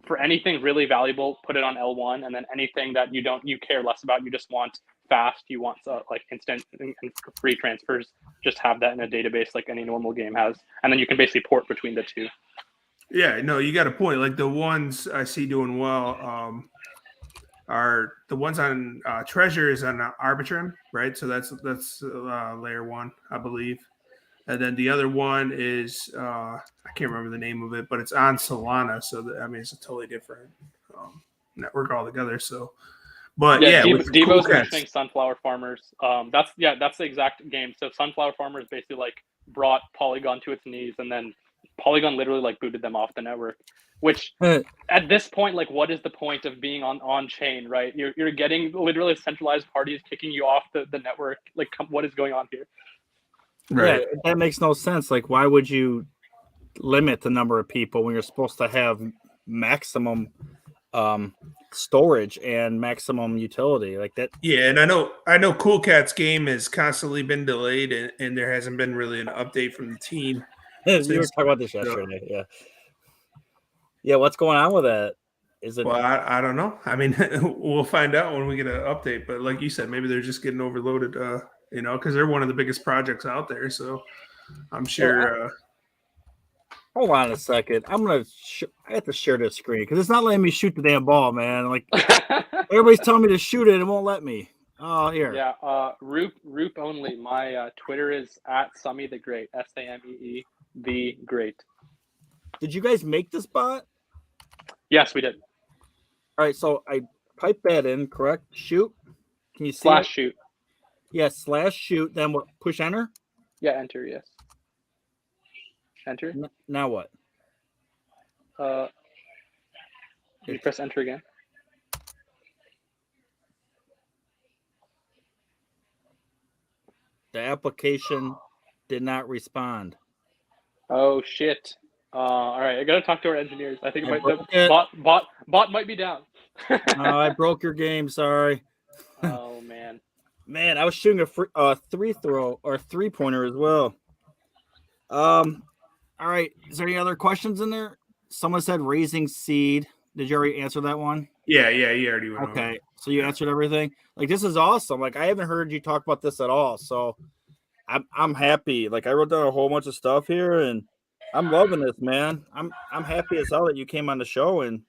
for anything really valuable, put it on L1, and then anything that you care less about, you just want fast, you want like instant and free transfers, just have that in a database like any normal game has, and then you can basically port between the two. Yeah, no, you got a point. Like the ones I see doing well are the ones on Treasure is on Arbitrum, right? So that's layer 1, I believe. And then the other one is I can't remember the name of it, but it's on Solana. So it's a totally different network altogether. So, but yeah, Devo's mentioning Sunflower Farmers. That's the exact game. So Sunflower Farmers basically like brought Polygon to its knees, and then Polygon literally like booted them off the network. Which at this point, like, what is the point of being on chain, right? You're getting literally centralized parties kicking you off the network. Like, what is going on here? Right. Yeah, that makes no sense. Like, why would you limit the number of people when you're supposed to have maximum storage and maximum utility like that? Yeah, and I know Cool Cat's game has constantly been delayed, and there hasn't been really an update from the team. You were talking about this yesterday, yeah. What's going on with that? Is it? Well, I don't know. I mean, we'll find out when we get an update. But like you said, maybe they're just getting overloaded. Because they're one of the biggest projects out there. So I'm sure. Hold on a second. I have to share this screen because it's not letting me shoot the damn ball, man. Like everybody's telling me to shoot it, it won't let me. Oh, here. Yeah. Roop only. My Twitter is @Summy the Great. SAMEE the Great. Did you guys make this bot? Yes, we did. All right, so I typed that in. Correct. Shoot. Can you see? /shoot. Yes, /shoot. Then what? Push enter. Yeah, enter. Yes. Enter. Now what? You press enter again. The application did not respond. Oh shit! All right, I gotta talk to our engineers. I think the bot might be down. No, I broke your game. Sorry. Oh man. Man, I was shooting a three-pointer as well. All right. Is there any other questions in there? someone said raising seed. Did you already answer that one? Yeah, you already went over. Okay, so you answered everything. Like, this is awesome. Like, I haven't heard you talk about this at all, so I'm happy. Like, I wrote down a whole bunch of stuff here, and I'm loving this, man. I'm happy as hell that you came on the show, and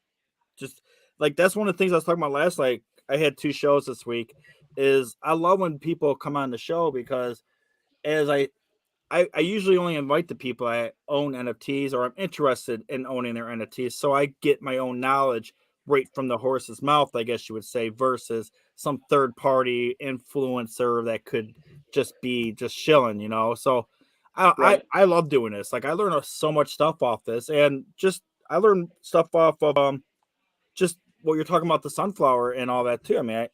just like that's one of the things I was talking about last. Like, I had 2 shows this week. Is I love when people come on the show because as I usually only invite the people I own NFTs or I'm interested in owning their NFTs, so I get my own knowledge right from the horse's mouth, I guess you would say, versus some third party influencer that could just be just shilling, you know. So Right. I love doing this. Like, I learn so much stuff off this, and just I learned stuff off of just what you're talking about, the sunflower and all that too. I mean,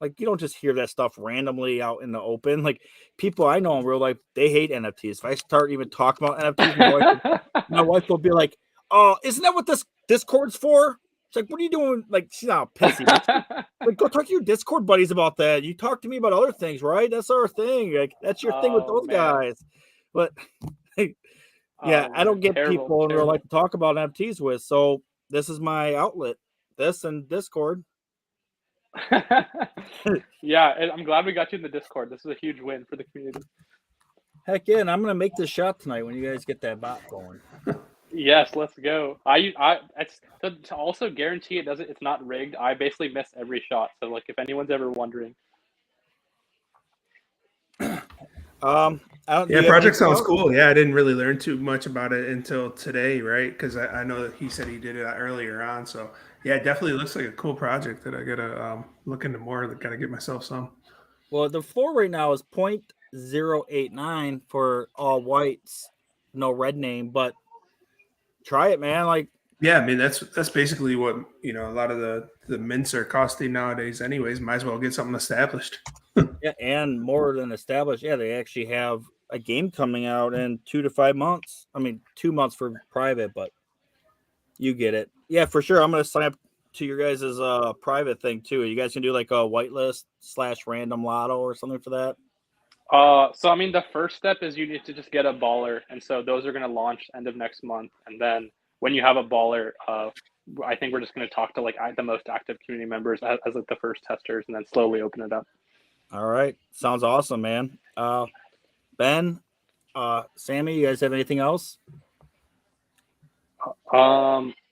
like, you don't just hear that stuff randomly out in the open. Like, people I know in real life, they hate NFTs. If I start even talking about NFTs, my wife will be like, "Oh, isn't that what this Discord's for?" She's like, "What are you doing?" Like, she's not pissy. Like, go talk to your Discord buddies about that. You talk to me about other things, right? That's our thing. Like, that's your thing with Oh, those man. guys. But yeah, Oh, I don't man. get Terrible, people in real terrible. life to talk about NFTs with. So this is my outlet. This and Discord. Yeah, and I'm glad we got you in the Discord. This is a huge win for the community. Heck yeah, and I'm gonna make this shot tonight when you guys get that bot going. Yes, let's go. It's to also guarantee it's not rigged. I basically miss every shot. So like, if anyone's ever wondering, Yeah, project sounds cool. Yeah, I didn't really learn too much about it until today, right? Because I know that he said he did it earlier on. So yeah, it definitely looks like a cool project that I gotta look into more. That gotta get myself some. Well, the floor right now is 0.089 for all whites, no red name, but try it, man. Like, Yeah, I mean that's basically what a lot of the mints are costing nowadays. Anyways, might as well get something established. yeah, and more than established. Yeah, they actually have a game coming out in 2 to 5 months. I mean, 2 months for private, but you get it. Yeah, for sure. I'm gonna sign up to your guys' private thing too. You guys can do like a whitelist / random lotto or something for that. so I mean, the first step is you need to just get a baller, and so those are going to launch end of next month, and then when you have a baller, I think we're just going to talk to like the most active community members as like the first testers, and then slowly open it up. All right, sounds awesome, man. Ben, Sammy, you guys have anything else?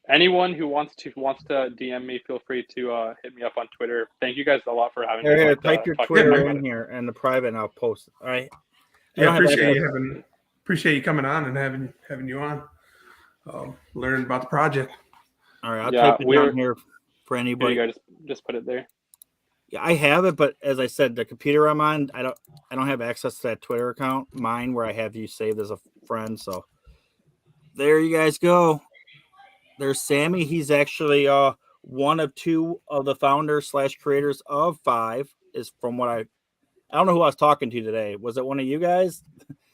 Anyone who wants to DM me, feel free to hit me up on Twitter. Thank you guys a lot for having me. Here, type your Twitter in here and the private, and I'll post it. All right. Yeah, appreciate you coming on and having you on. Learn about the project. All right, I'll type it down here for anybody. Here you go, just put it there. Yeah, I have it, but as I said, the computer I'm on, I don't have access to that Twitter account, mine, where I have you saved as a friend. So there you guys go. There's Sammy. He's actually one of 2 of the founders / creators of 5. Is from what I don't know who I was talking to today. Was it one of you guys?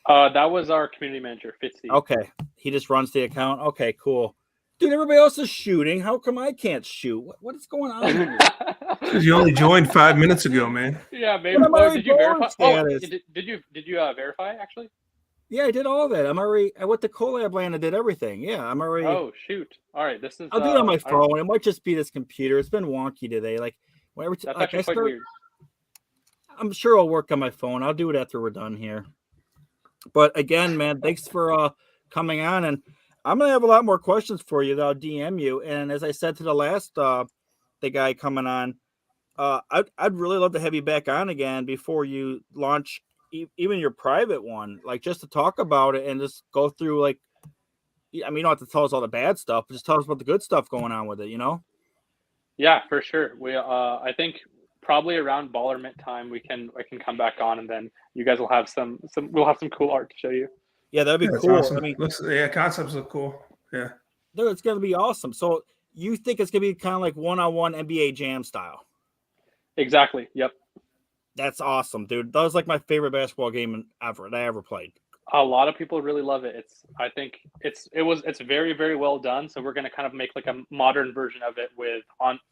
That was our community manager, Fitzy. Okay, he just runs the account. Okay, cool. Dude, everybody else is shooting. How come I can't shoot? What is going on? Because you only joined 5 minutes ago, man. Yeah, maybe. Did you verify? Did you verify actually? Yeah, I did all of that. I went to Collab Land and did everything. Yeah, I'm already. Oh shoot! All right, this is. I'll do it on my phone. It might just be this computer. It's been wonky today. Like whenever that's actually quite weird. I'm sure I'll work on my phone. I'll do it after we're done here. But again, man, thanks for coming on, and I'm gonna have a lot more questions for you that I'll DM you. And as I said to the last the guy coming on, I'd really love to have you back on again before you launch even your private one, like just to talk about it and just go through like, I mean, you don't have to tell us all the bad stuff, but just tell us about the good stuff going on with it, you know? Yeah, for sure. We I think probably around baller mint time I can come back on, and then you guys will have we'll have some cool art to show you. Yeah, that'd be cool. Awesome. I mean, concepts look cool. Yeah. Dude, it's gonna be awesome. So you think it's gonna be kind of like one-on-one NBA Jam style? Exactly. Yep. That's awesome, dude. That was like my favorite basketball game that I ever played. A lot of people really love it. I think it's very, very well done. So we're gonna kind of make like a modern version of it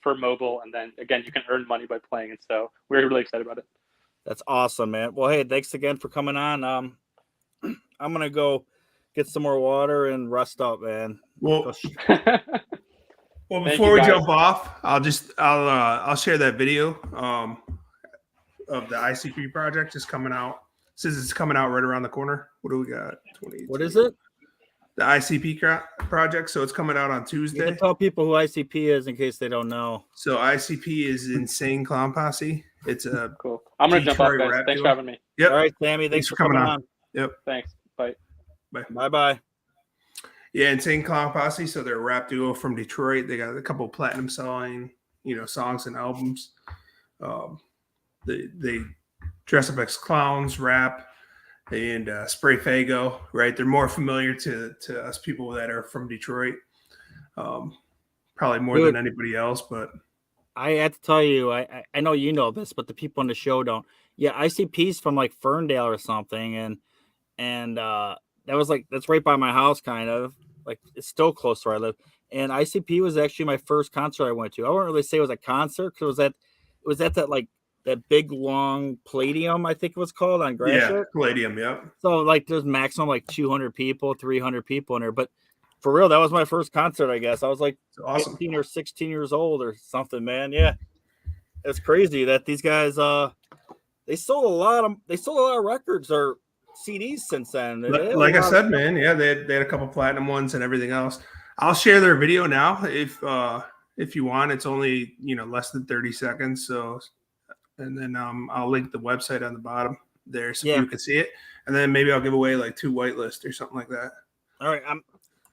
for mobile, and then again you can earn money by playing it. So we're really excited about it. That's awesome, man. Well, hey, thanks again for coming on. I'm gonna go get some more water and rest up, man. Well, Thank before you, we guys. jump off, I'll share that video of the ICP project just coming out. It says it's coming out right around the corner. What do we got? What is it? The ICP project. So it's coming out on You Tuesday. can tell people who ICP is in case they don't know. So ICP is Insane Clown Posse. It's a Cool. I'm gonna jump off, Detroit guys. rap Thanks duo. for having me. Yep. All right, Sammy. Thanks for coming on. Yep. Thanks. Bye. Bye. Yeah, Insane Clown Posse. So they're a rap duo from Detroit. They got a couple of platinum selling, songs and albums. They dress up as clowns, rap, and spray Fago. Right, they're more familiar to us people that are from Detroit. Probably more than anybody else, but I have to tell you, I know you know this, but the people on the show don't. Yeah, ICP's from like Ferndale or something, and that's right by my house, kind of. Like it's still close to where I live. And ICP was actually my first concert I went to. I wouldn't really say it was a concert because it was at that like that big long Palladium, I think it was called on Gratiot. yeah, Palladium, yeah. So like there's maximum like 200 people, 300 people in there. But for real, that was my first concert, I guess. I was like Awesome. 15 or 16 years old or something, man. Yeah. It's crazy that these guys they sold a lot of records or CDs since then. Like I said, man, yeah, they had a couple platinum ones and everything else. I'll share their video now if you want. It's only less than 30 seconds. So, and then I'll link the website on the bottom there so you can see it. And then maybe I'll give away like 2 whitelists or something like that. All right, I'm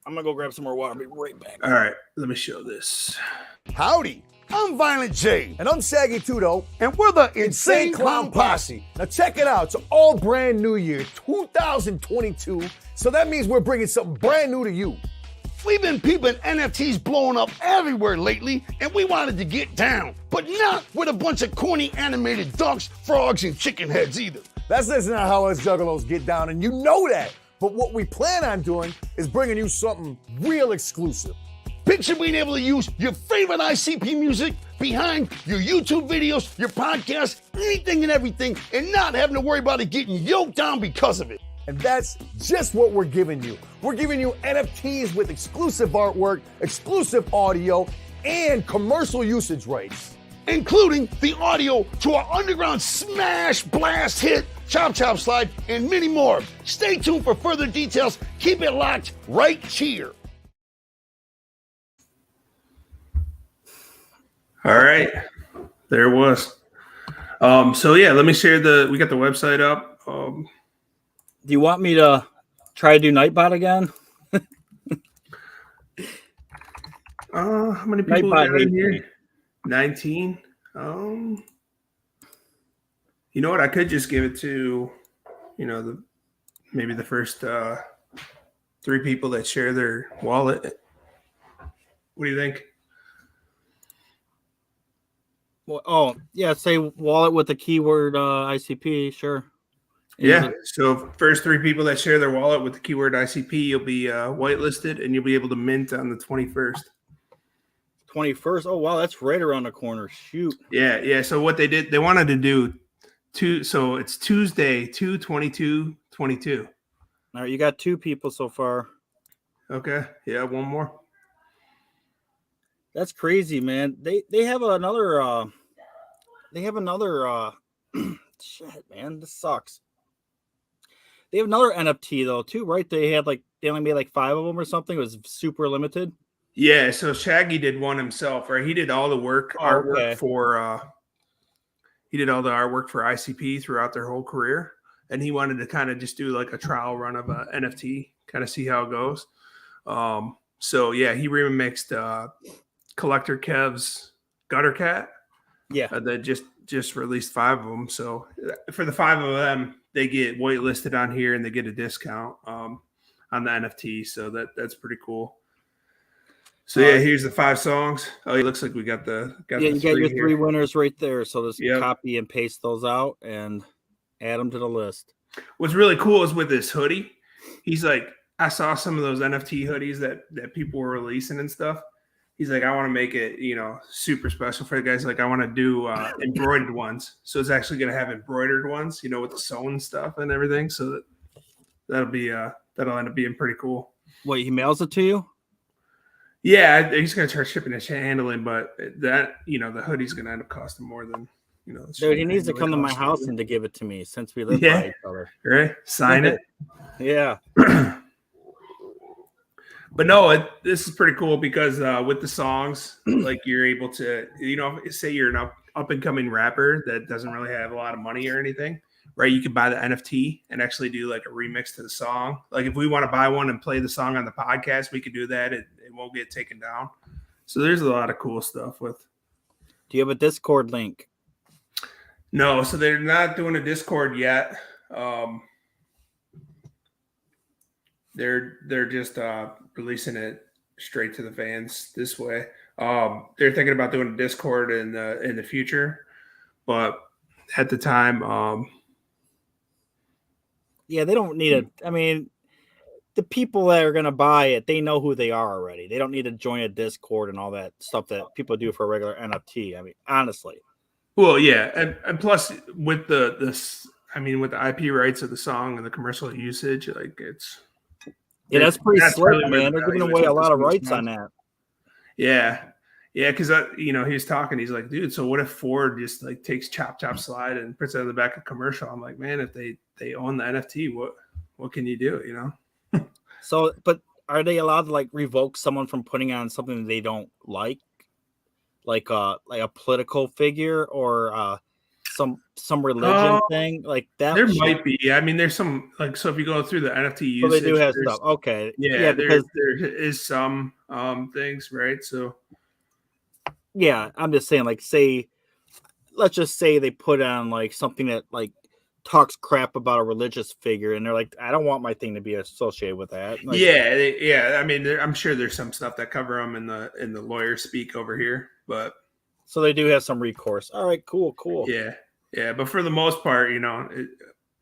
gonna go grab some more water. I'll be right back. All right, let me show this. Howdy, I'm Violent J. And I'm Saggy Tudo. And we're the Insane Clown Posse. Now check it out. It's all brand new year, 2022. So that means we're bringing something brand new to you. We've been peeping NFTs blowing up everywhere lately, and we wanted to get down. But not with a bunch of corny animated ducks, frogs, and chicken heads either. That's just not how us juggalos get down, and you know that. But what we plan on doing is bringing you something real exclusive. Picture being able to use your favorite ICP music behind your YouTube videos, your podcasts, anything and everything, and not having to worry about it getting yoked down because of it. And that's just what we're giving you. We're giving you NFTs with exclusive artwork, exclusive audio, and commercial usage rights, including the audio to our underground smash blast hit, Chop Chop Slide, and many more. Stay tuned for further details. Keep it locked right here. All right, there it was. So yeah, let me share we got the website up. Do you want me to try to do Nightbot again? How many people Nightbot are in hates here? me. 19. You know what? I could just give it to, maybe the first 3 people that share their wallet. What do you think? Well, say wallet with the keyword ICP, sure. Yeah. So first 3 people that share their wallet with the keyword ICP, you'll be whitelisted and you'll be able to mint on the 21st. 21st. Oh wow, that's right around the corner. Shoot. Yeah. So what they did, they wanted to do so it's Tuesday, 2/22/22. All right, you got 2 people so far. Okay. Yeah, one more. That's crazy, man. They have another shit, man. This sucks. They have another NFT though, too, right? They only made like 5 of them or something. It was super limited. Yeah, so Shaggy did one himself, right? He did all the artwork for he did all the artwork for ICP throughout their whole career, and he wanted to kind of just do like a trial run of a NFT, kind of see how it goes. So yeah, he remixed Collector Kev's Gutter Cat. Yeah, that just released 5 of them. So for the 5 of them, they get whitelisted on here and they get a discount on the NFT. So that's pretty cool. So yeah, here's the 5 songs. Oh, it looks like we got you got your 3 winners right there. So just copy and paste those out and add them to the list. What's really cool is with this hoodie, he's like, I saw some of those NFT hoodies that people were releasing and stuff. He's like, I want to make it, super special for the guys. Like, I want to do embroidered ones. So it's actually going to have embroidered ones, with the sewn stuff and everything. So that'll end up being pretty cool. What, he mails it to you? Yeah, he's gonna charge shipping and handling, but that the hoodie's gonna end up costing more than Dude, he needs to come to my house and to give it to me since we live by each other. Right? Sign it. Yeah. But no, this is pretty cool because with the songs, like you're able to, say you're an up and coming rapper that doesn't really have a lot of money or anything, right? You could buy the NFT and actually do like a remix to the song. Like if we want to buy one and play the song on the podcast, we could do that. It won't get taken down. So there's a lot of cool stuff with. Do you have a Discord link? No, so they're not doing a Discord yet. They're just releasing it straight to the fans this way. They're thinking about doing a Discord in the future, but at the time, yeah, they don't need it. I mean, the people that are gonna buy it, they know who they are already. They don't need to join a Discord and all that stuff that people do for a regular NFT. I mean, honestly. Well, yeah, and plus with the IP rights of the song and the commercial usage, like that's pretty slick, really man. They're giving away a lot of rights on that. Yeah, because he was talking. He's like, dude, so what if Ford just like takes Chop Chop Slide and puts it on the back of commercial? I'm like, man, if they own the NFT, what can you do? So, but are they allowed to like revoke someone from putting on something that they don't like a political figure or some religion thing like that? There might be. I mean, there's some so if you go through the NFT usage, so they do have stuff. Okay, yeah, because there is some things, right? So yeah, I'm just saying, like, let's just say they put on like something that like talks crap about a religious figure, and they're like, I don't want my thing to be associated with that. Like, yeah. I mean, I'm sure there's some stuff that cover them in the lawyer speak over here, but so they do have some recourse. All right, cool. Yeah. But for the most part,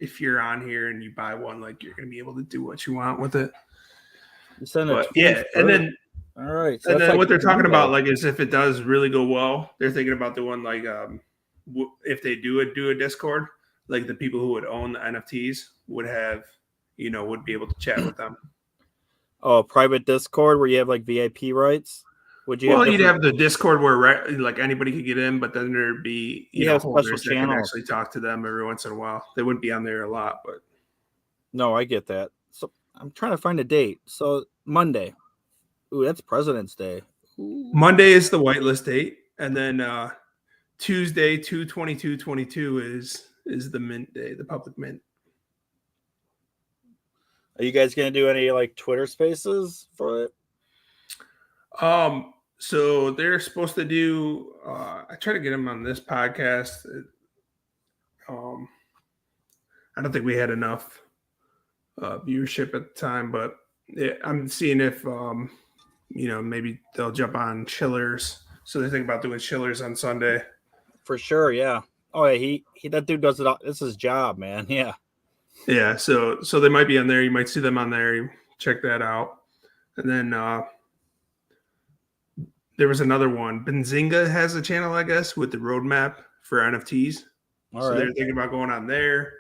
if you're on here and you buy one, like you're gonna be able to do what you want with it. And then. All right. So and then what they're talking about, like, is if it does really go well, they're thinking about doing like, if they do a Discord, like the people who would own the NFTs would have, would be able to chat with them. Oh, a private Discord where you have like VIP rights? Would you? Well, you'd have the Discord where like anybody could get in, but then there'd be special channels that can actually talk to them every once in a while. They wouldn't be on there a lot, but no, I get that. So I'm trying to find a date. So Monday. Ooh, that's President's Day. Ooh. Monday is the whitelist date, and then Tuesday, 2/22/22 is the mint day, the public mint. Are you guys gonna do any like Twitter Spaces for it? So they're supposed to do. I try to get them on this podcast. I don't think we had enough viewership at the time, but I'm seeing if maybe they'll jump on Chillers. So they think about doing Chillers on Sunday. For sure, yeah. Oh yeah, he that dude does it all. It's his job, man. Yeah. Yeah, so they might be on there. You might see them on there. Check that out. And then there was another one. Benzinga has a channel, I guess, with the roadmap for NFTs. All right. They're thinking about going on there.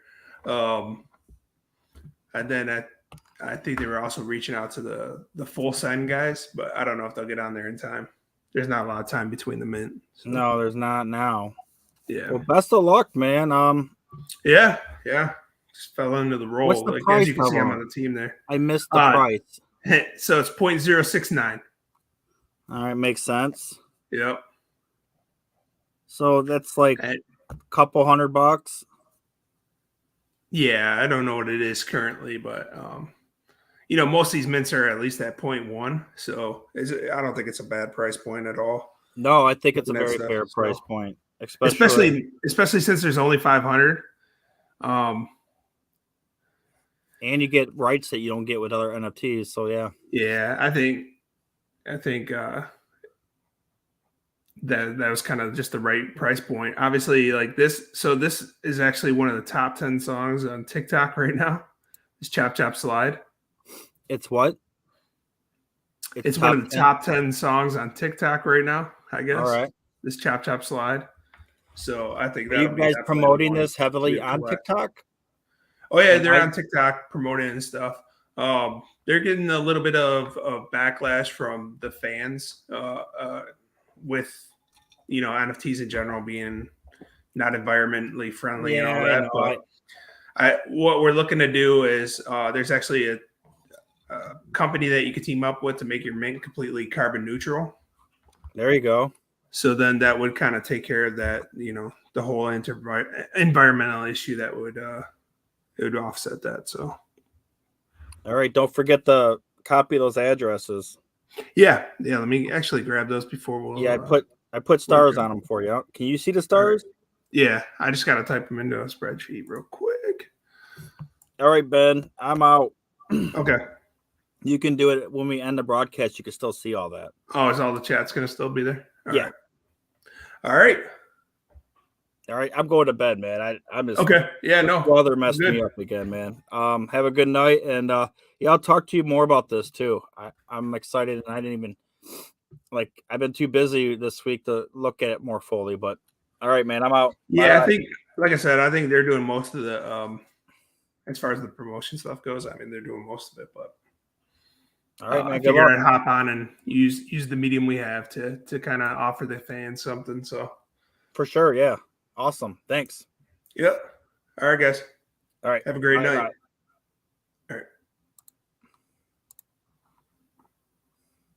And then I think they were also reaching out to the Full Send guys, but I don't know if they'll get on there in time. There's not a lot of time between the mint. So. No, there's not now. Yeah. Well, best of luck, man. Yeah. Just fell into the role. What's the like, price as you can see, I'm on the team there. I missed the price. So it's 0.069. All right, makes sense. Yep. So that's like a couple $100. Yeah, I don't know what it is currently, but most of these mints are at least at 0.1. So I don't think it's a bad price point at all. No, I think it's a very fair price point, especially since there's only 500. And you get rights that you don't get with other NFTs. So yeah. Yeah, I think that was kind of just the right price point. Obviously, like this. So this is actually one of the top 10 songs on TikTok right now. This Chop Chop Slide. It's what? It's one of the top 10 songs on TikTok right now, I guess. All right. This Chop Chop Slide. So I think that are you guys promoting this heavily on TikTok? Oh yeah, And they're on TikTok promoting and stuff. They're getting a little bit of backlash from the fans with NFTs in general being not environmentally friendly and all I that. know. But what we're looking to do is there's actually a company that you could team up with to make your mint completely carbon neutral. There you go. So then that would kind of take care of that, the whole environmental issue that would it would offset that. So All right, don't forget to copy those addresses. yeah. Let me actually grab those before we'll. Yeah, I put stars on them for you. Can you see the stars? Yeah, I just got to type them into a spreadsheet real quick. All right, Ben, I'm out. Okay. You can do it when we end the broadcast. You can still see all that. Oh, is all the chat's going to still be there? Yeah. All right. All right, I'm going to bed, man. I'm just okay. Yeah, no. Brother messed me up again, man. Have a good night, and yeah, I'll talk to you more about this too. I'm excited, and I didn't even I've been too busy this week to look at it more fully. But all right, man, I'm out. Yeah, Bye. I think, like I said, I think they're doing most of the as far as the promotion stuff goes. I mean, they're doing most of it, but all right, man. I figured I'd hop on and use the medium we have to kind of offer the fans something. So for sure, yeah. Awesome. Thanks. Yep. All right, guys. All right. Have a great night. Bye.